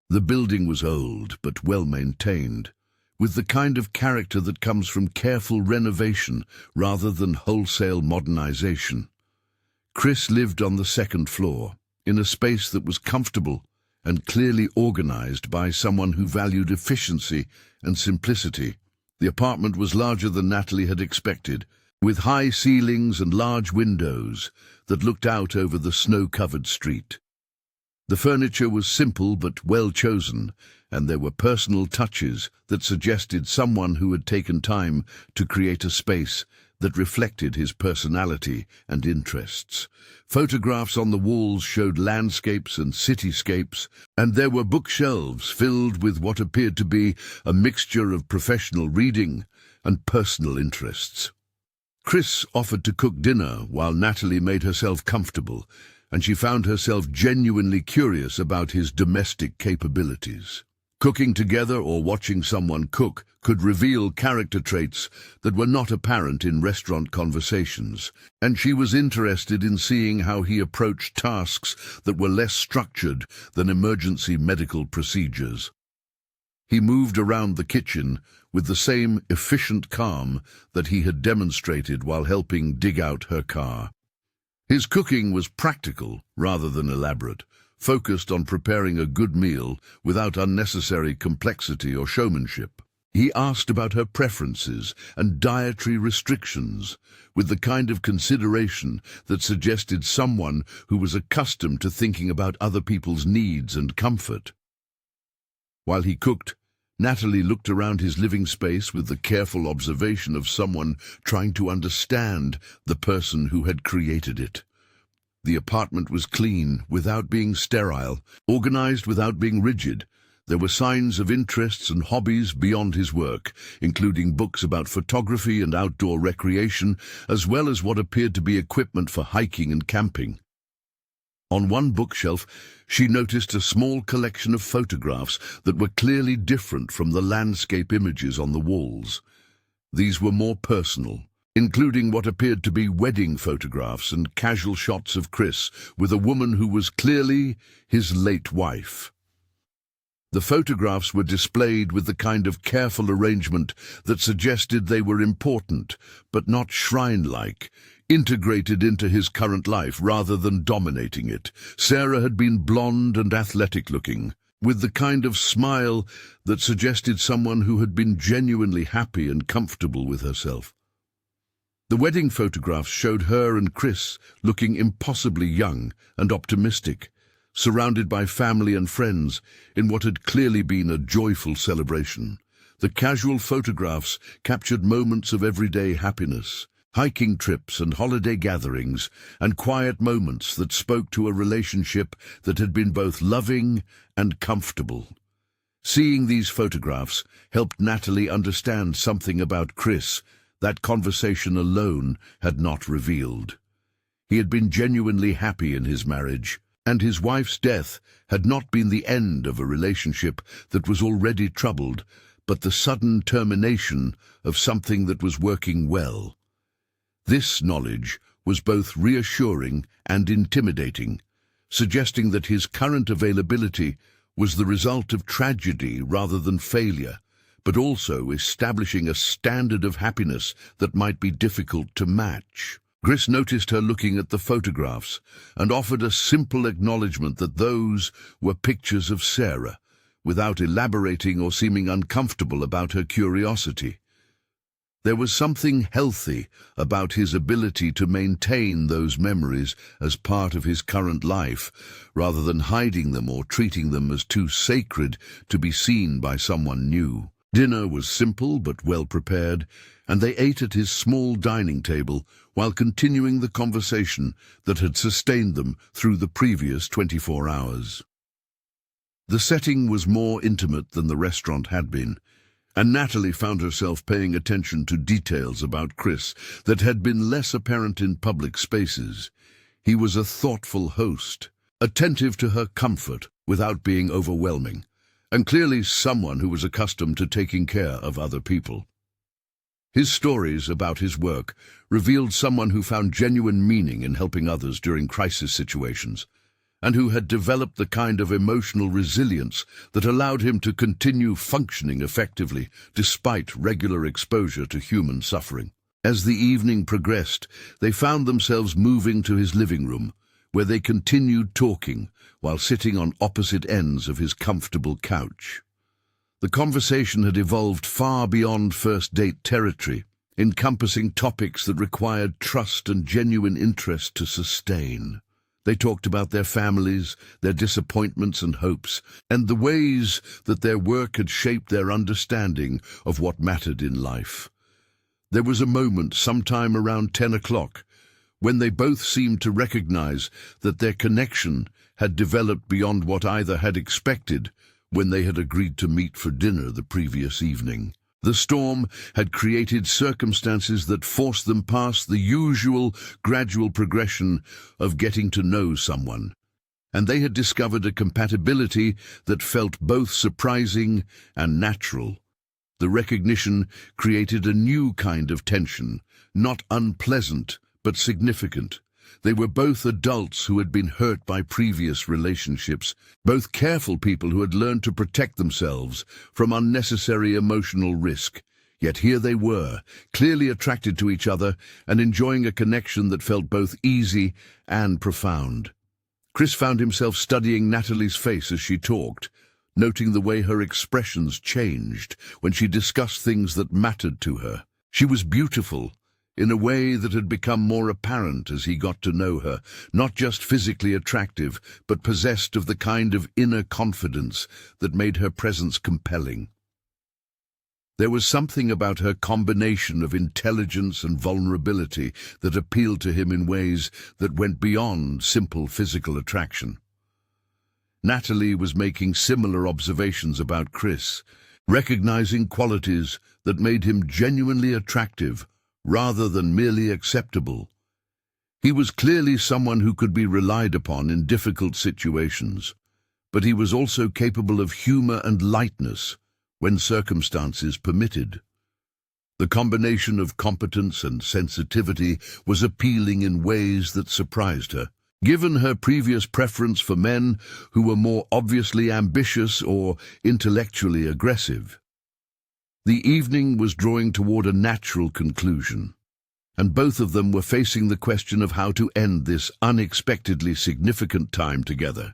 The building was old but well-maintained, with the kind of character that comes from careful renovation rather than wholesale modernization. Chris lived on the second floor, in a space that was comfortable and clearly organized by someone who valued efficiency and simplicity. The apartment was larger than Natalie had expected, with high ceilings and large windows that looked out over the snow-covered street. The furniture was simple but well chosen, and there were personal touches that suggested someone who had taken time to create a space that reflected his personality and interests. Photographs on the walls showed landscapes and cityscapes, and there were bookshelves filled with what appeared to be a mixture of professional reading and personal interests. Chris offered to cook dinner while Natalie made herself comfortable, and she found herself genuinely curious about his domestic capabilities. Cooking together or watching someone cook could reveal character traits that were not apparent in restaurant conversations, and she was interested in seeing how he approached tasks that were less structured than emergency medical procedures. He moved around the kitchen with the same efficient calm that he had demonstrated while helping dig out her car. His cooking was practical rather than elaborate, focused on preparing a good meal without unnecessary complexity or showmanship. He asked about her preferences and dietary restrictions, with the kind of consideration that suggested someone who was accustomed to thinking about other people's needs and comfort. While he cooked, Natalie looked around his living space with the careful observation of someone trying to understand the person who had created it. The apartment was clean without being sterile, organized without being rigid. There were signs of interests and hobbies beyond his work, including books about photography and outdoor recreation, as well as what appeared to be equipment for hiking and camping. On one bookshelf, she noticed a small collection of photographs that were clearly different from the landscape images on the walls. These were more personal, including what appeared to be wedding photographs and casual shots of Chris with a woman who was clearly his late wife. The photographs were displayed with the kind of careful arrangement that suggested they were important, but not shrine-like, integrated into his current life rather than dominating it. Sarah had been blonde and athletic-looking, with the kind of smile that suggested someone who had been genuinely happy and comfortable with herself. The wedding photographs showed her and Chris looking impossibly young and optimistic, surrounded by family and friends in what had clearly been a joyful celebration. The casual photographs captured moments of everyday happiness, hiking trips and holiday gatherings, and quiet moments that spoke to a relationship that had been both loving and comfortable. Seeing these photographs helped Natalie understand something about Chris that conversation alone had not revealed. He had been genuinely happy in his marriage, and his wife's death had not been the end of a relationship that was already troubled, but the sudden termination of something that was working well. This knowledge was both reassuring and intimidating, suggesting that his current availability was the result of tragedy rather than failure, but also establishing a standard of happiness that might be difficult to match. Chris noticed her looking at the photographs and offered a simple acknowledgement that those were pictures of Sarah, without elaborating or seeming uncomfortable about her curiosity. There was something healthy about his ability to maintain those memories as part of his current life, rather than hiding them or treating them as too sacred to be seen by someone new. Dinner was simple but well prepared, and they ate at his small dining table while continuing the conversation that had sustained them through the previous 24 hours. The setting was more intimate than the restaurant had been, and Natalie found herself paying attention to details about Chris that had been less apparent in public spaces. He was a thoughtful host, attentive to her comfort without being overwhelming, and clearly someone who was accustomed to taking care of other people. His stories about his work revealed someone who found genuine meaning in helping others during crisis situations, and who had developed the kind of emotional resilience that allowed him to continue functioning effectively despite regular exposure to human suffering. As the evening progressed, they found themselves moving to his living room, where they continued talking while sitting on opposite ends of his comfortable couch. The conversation had evolved far beyond first-date territory, encompassing topics that required trust and genuine interest to sustain. They talked about their families, their disappointments and hopes, and the ways that their work had shaped their understanding of what mattered in life. There was a moment sometime around 10 o'clock when they both seemed to recognize that their connection had developed beyond what either had expected when they had agreed to meet for dinner the previous evening. The storm had created circumstances that forced them past the usual gradual progression of getting to know someone, and they had discovered a compatibility that felt both surprising and natural. The recognition created a new kind of tension, not unpleasant but significant. They were both adults who had been hurt by previous relationships, both careful people who had learned to protect themselves from unnecessary emotional risk. Yet here they were, clearly attracted to each other and enjoying a connection that felt both easy and profound. Chris found himself studying Natalie's face as she talked, noting the way her expressions changed when she discussed things that mattered to her. She was beautiful, in a way that had become more apparent as he got to know her, not just physically attractive, but possessed of the kind of inner confidence that made her presence compelling. There was something about her combination of intelligence and vulnerability that appealed to him in ways that went beyond simple physical attraction. Natalie was making similar observations about Chris, recognizing qualities that made him genuinely attractive rather than merely acceptable. He was clearly someone who could be relied upon in difficult situations, but he was also capable of humor and lightness when circumstances permitted. The combination of competence and sensitivity was appealing in ways that surprised her, given her previous preference for men who were more obviously ambitious or intellectually aggressive. The evening was drawing toward a natural conclusion, and both of them were facing the question of how to end this unexpectedly significant time together.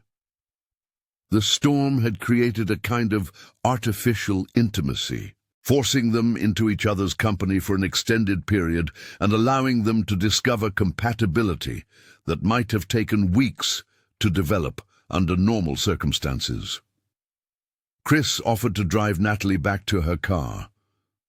The storm had created a kind of artificial intimacy, forcing them into each other's company for an extended period and allowing them to discover compatibility that might have taken weeks to develop under normal circumstances. Chris offered to drive Natalie back to her car,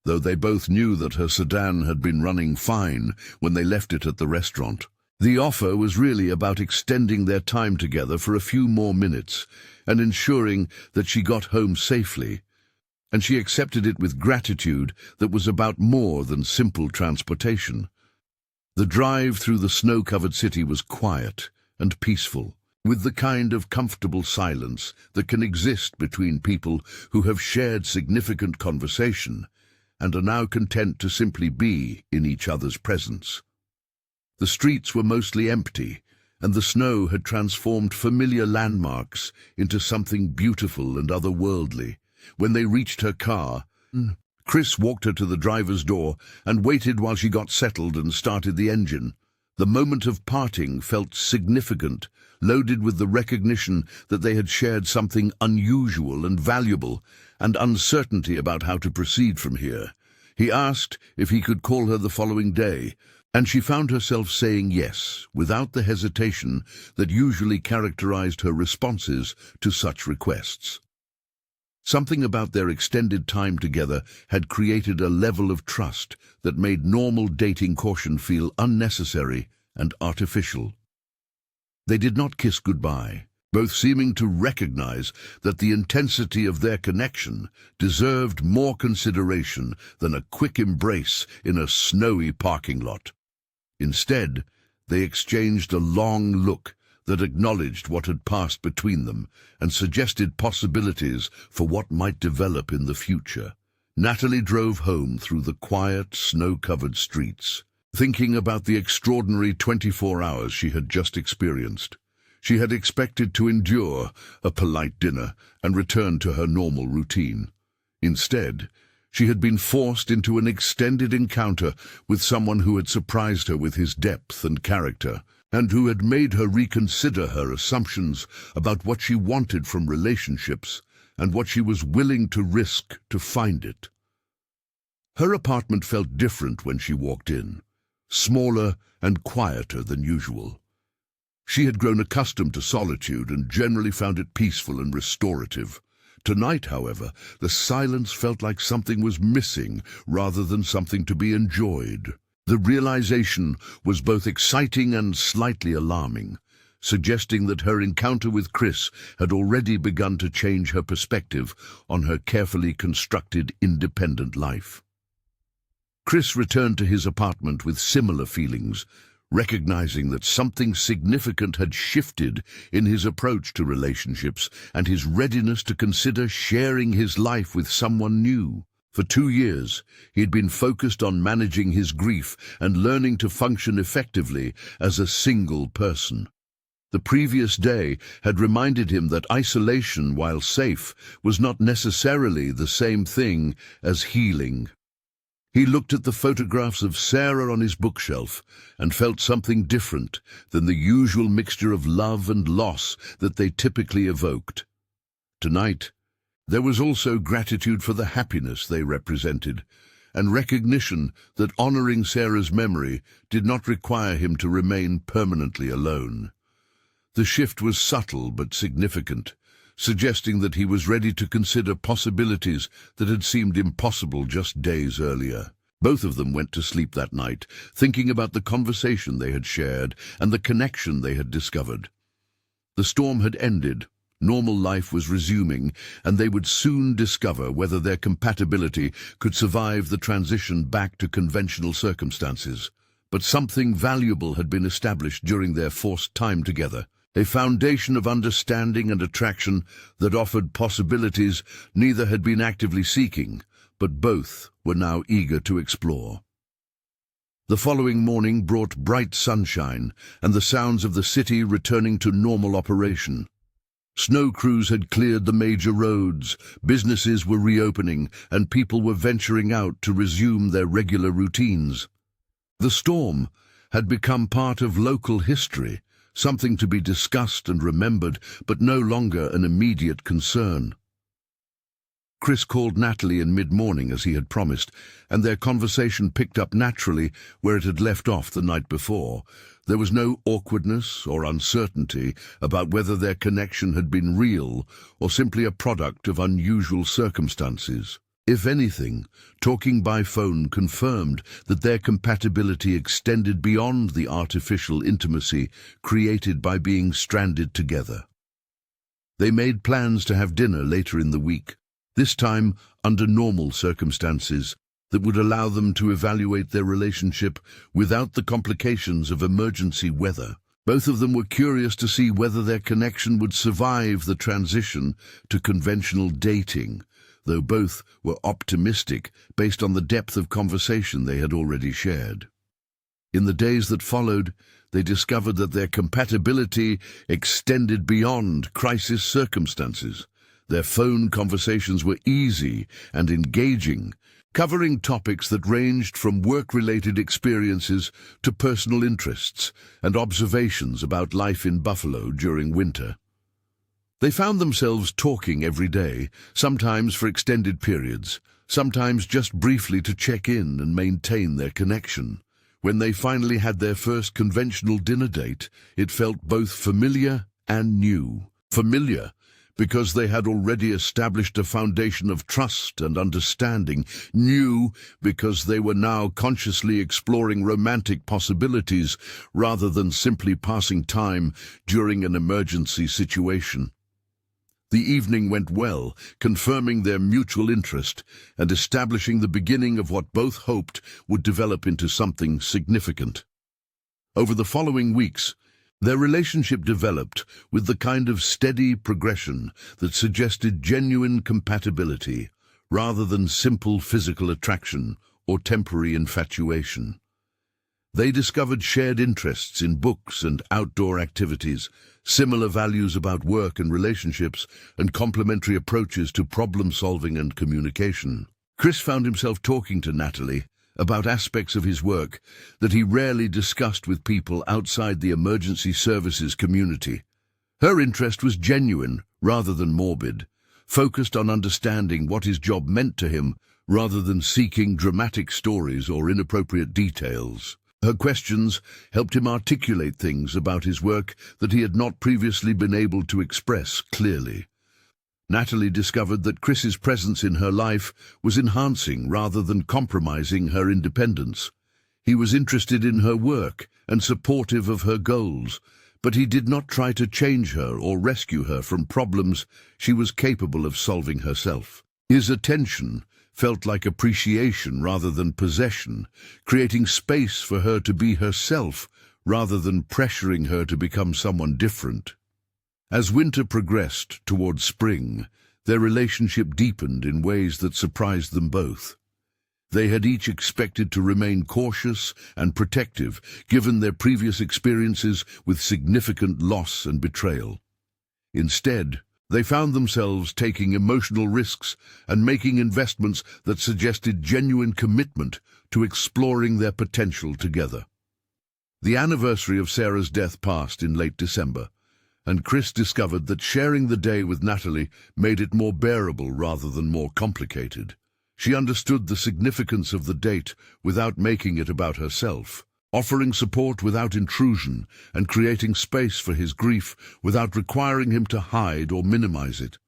though they both knew that her sedan had been running fine when they left it at the restaurant. The offer was really about extending their time together for a few more minutes and ensuring that she got home safely, and she accepted it with gratitude that was about more than simple transportation. The drive through the snow-covered city was quiet and peaceful, with the kind of comfortable silence that can exist between people who have shared significant conversation and are now content to simply be in each other's presence. The streets were mostly empty, and the snow had transformed familiar landmarks into something beautiful and otherworldly. When they reached her car, Chris walked her to the driver's door and waited while she got settled and started the engine. The moment of parting felt significant, loaded with the recognition that they had shared something unusual and valuable, and uncertainty about how to proceed from here. He asked if he could call her the following day, and she found herself saying yes, without the hesitation that usually characterized her responses to such requests. Something about their extended time together had created a level of trust that made normal dating caution feel unnecessary and artificial. They did not kiss goodbye, both seeming to recognize that the intensity of their connection deserved more consideration than a quick embrace in a snowy parking lot. Instead, they exchanged a long look that acknowledged what had passed between them and suggested possibilities for what might develop in the future. Natalie drove home through the quiet, snow-covered streets, thinking about the extraordinary 24 hours she had just experienced. She had expected to endure a polite dinner and return to her normal routine. Instead, she had been forced into an extended encounter with someone who had surprised her with his depth and character, and who had made her reconsider her assumptions about what she wanted from relationships and what she was willing to risk to find it. Her apartment felt different when she walked in, smaller and quieter than usual. She had grown accustomed to solitude and generally found it peaceful and restorative. Tonight, however, the silence felt like something was missing rather than something to be enjoyed. The realization was both exciting and slightly alarming, suggesting that her encounter with Chris had already begun to change her perspective on her carefully constructed independent life. Chris returned to his apartment with similar feelings, recognizing that something significant had shifted in his approach to relationships and his readiness to consider sharing his life with someone new. For 2 years, he had been focused on managing his grief and learning to function effectively as a single person. The previous day had reminded him that isolation, while safe, was not necessarily the same thing as healing. He looked at the photographs of Sarah on his bookshelf and felt something different than the usual mixture of love and loss that they typically evoked. Tonight, there was also gratitude for the happiness they represented, and recognition that honoring Sarah's memory did not require him to remain permanently alone. The shift was subtle but significant, suggesting that he was ready to consider possibilities that had seemed impossible just days earlier. Both of them went to sleep that night, thinking about the conversation they had shared and the connection they had discovered. The storm had ended, normal life was resuming, and they would soon discover whether their compatibility could survive the transition back to conventional circumstances. But something valuable had been established during their forced time together. A foundation of understanding and attraction that offered possibilities neither had been actively seeking, but both were now eager to explore. The following morning brought bright sunshine and the sounds of the city returning to normal operation. Snow crews had cleared the major roads, businesses were reopening, and people were venturing out to resume their regular routines. The storm had become part of local history, something to be discussed and remembered, but no longer an immediate concern. Chris called Natalie in mid-morning as he had promised, and their conversation picked up naturally where it had left off the night before. There was no awkwardness or uncertainty about whether their connection had been real or simply a product of unusual circumstances. If anything, talking by phone confirmed that their compatibility extended beyond the artificial intimacy created by being stranded together. They made plans to have dinner later in the week, this time under normal circumstances that would allow them to evaluate their relationship without the complications of emergency weather. Both of them were curious to see whether their connection would survive the transition to conventional dating, though both were optimistic based on the depth of conversation they had already shared. In the days that followed, they discovered that their compatibility extended beyond crisis circumstances. Their phone conversations were easy and engaging, covering topics that ranged from work-related experiences to personal interests and observations about life in Buffalo during winter. They found themselves talking every day, sometimes for extended periods, sometimes just briefly to check in and maintain their connection. When they finally had their first conventional dinner date, it felt both familiar and new. Familiar because they had already established a foundation of trust and understanding. New because they were now consciously exploring romantic possibilities rather than simply passing time during an emergency situation. The evening went well, confirming their mutual interest and establishing the beginning of what both hoped would develop into something significant. Over the following weeks, their relationship developed with the kind of steady progression that suggested genuine compatibility rather than simple physical attraction or temporary infatuation. They discovered shared interests in books and outdoor activities, similar values about work and relationships, and complementary approaches to problem-solving and communication. Chris found himself talking to Natalie about aspects of his work that he rarely discussed with people outside the emergency services community. Her interest was genuine rather than morbid, focused on understanding what his job meant to him rather than seeking dramatic stories or inappropriate details. Her questions helped him articulate things about his work that he had not previously been able to express clearly. Natalie discovered that Chris's presence in her life was enhancing rather than compromising her independence. He was interested in her work and supportive of her goals, but he did not try to change her or rescue her from problems she was capable of solving herself. His attention felt like appreciation rather than possession, creating space for her to be herself rather than pressuring her to become someone different. As winter progressed toward spring, their relationship deepened in ways that surprised them both. They had each expected to remain cautious and protective, given their previous experiences with significant loss and betrayal. Instead, they found themselves taking emotional risks and making investments that suggested genuine commitment to exploring their potential together. The anniversary of Sarah's death passed in late December, and Chris discovered that sharing the day with Natalie made it more bearable rather than more complicated. She understood the significance of the date without making it about herself, offering support without intrusion and creating space for his grief without requiring him to hide or minimize it.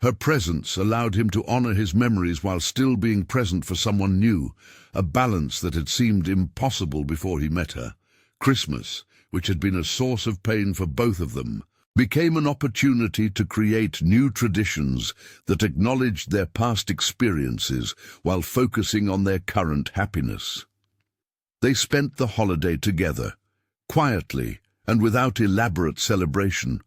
Her presence allowed him to honor his memories while still being present for someone new, a balance that had seemed impossible before he met her. Christmas, which had been a source of pain for both of them, became an opportunity to create new traditions that acknowledged their past experiences while focusing on their current happiness. They spent the holiday together, quietly and without elaborate celebration,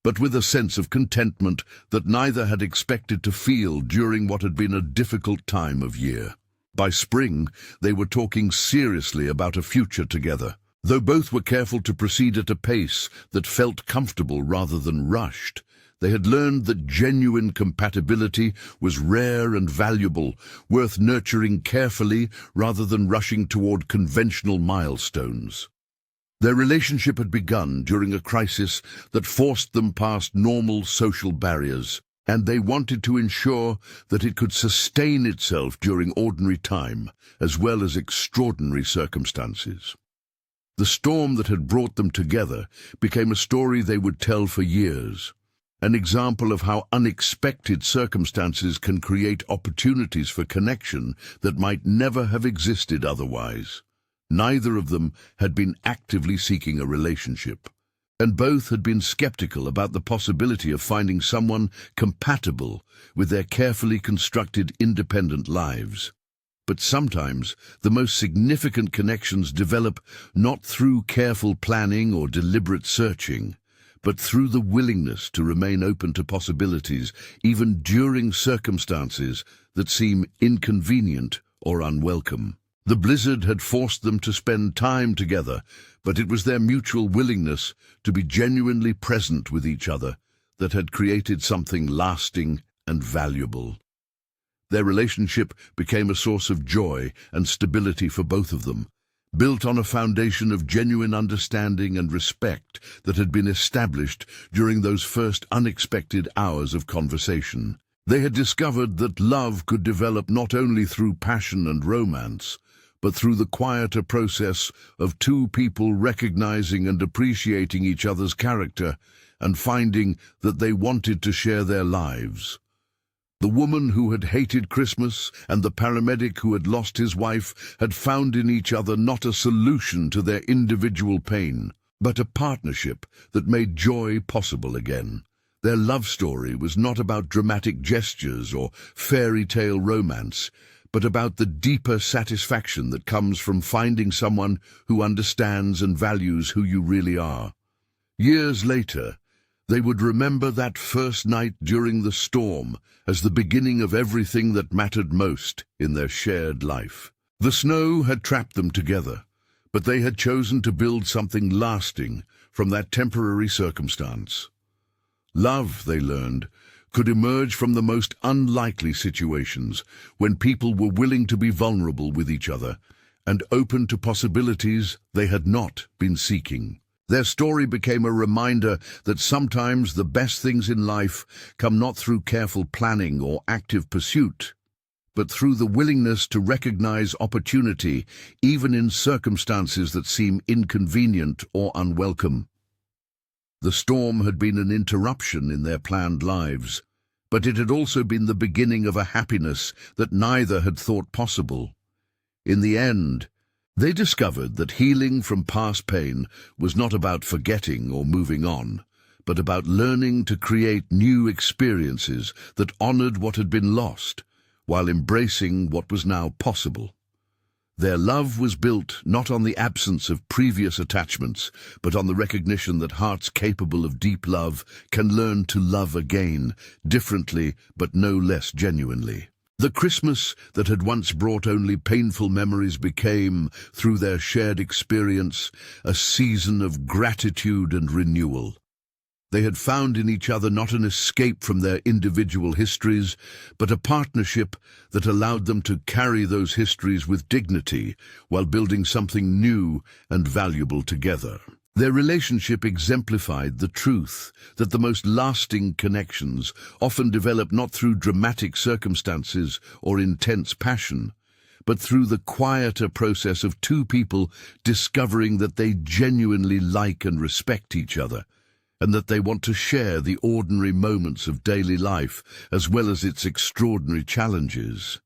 but with a sense of contentment that neither had expected to feel during what had been a difficult time of year. By spring, they were talking seriously about a future together. Though both were careful to proceed at a pace that felt comfortable rather than rushed, they had learned that genuine compatibility was rare and valuable, worth nurturing carefully rather than rushing toward conventional milestones. Their relationship had begun during a crisis that forced them past normal social barriers, and they wanted to ensure that it could sustain itself during ordinary time, as well as extraordinary circumstances. The storm that had brought them together became a story they would tell for years, an example of how unexpected circumstances can create opportunities for connection that might never have existed otherwise. Neither of them had been actively seeking a relationship, and both had been skeptical about the possibility of finding someone compatible with their carefully constructed independent lives. But sometimes the most significant connections develop not through careful planning or deliberate searching, but through the willingness to remain open to possibilities, even during circumstances that seem inconvenient or unwelcome. The blizzard had forced them to spend time together, but it was their mutual willingness to be genuinely present with each other that had created something lasting and valuable. Their relationship became a source of joy and stability for both of them, built on a foundation of genuine understanding and respect that had been established during those first unexpected hours of conversation. They had discovered that love could develop not only through passion and romance, but through the quieter process of two people recognizing and appreciating each other's character and finding that they wanted to share their lives. The woman who had hated Christmas and the paramedic who had lost his wife had found in each other not a solution to their individual pain, but a partnership that made joy possible again. Their love story was not about dramatic gestures or fairy tale romance, but about the deeper satisfaction that comes from finding someone who understands and values who you really are. Years later, they would remember that first night during the storm as the beginning of everything that mattered most in their shared life. The snow had trapped them together, but they had chosen to build something lasting from that temporary circumstance. Love, they learned, could emerge from the most unlikely situations when people were willing to be vulnerable with each other and open to possibilities they had not been seeking. Their story became a reminder that sometimes the best things in life come not through careful planning or active pursuit, but through the willingness to recognize opportunity even in circumstances that seem inconvenient or unwelcome. The storm had been an interruption in their planned lives, but it had also been the beginning of a happiness that neither had thought possible. In the end, they discovered that healing from past pain was not about forgetting or moving on, but about learning to create new experiences that honored what had been lost, while embracing what was now possible. Their love was built not on the absence of previous attachments, but on the recognition that hearts capable of deep love can learn to love again, differently but no less genuinely. The Christmas that had once brought only painful memories became, through their shared experience, a season of gratitude and renewal. They had found in each other not an escape from their individual histories, but a partnership that allowed them to carry those histories with dignity while building something new and valuable together. Their relationship exemplified the truth that the most lasting connections often develop not through dramatic circumstances or intense passion, but through the quieter process of two people discovering that they genuinely like and respect each other, and that they want to share the ordinary moments of daily life as well as its extraordinary challenges.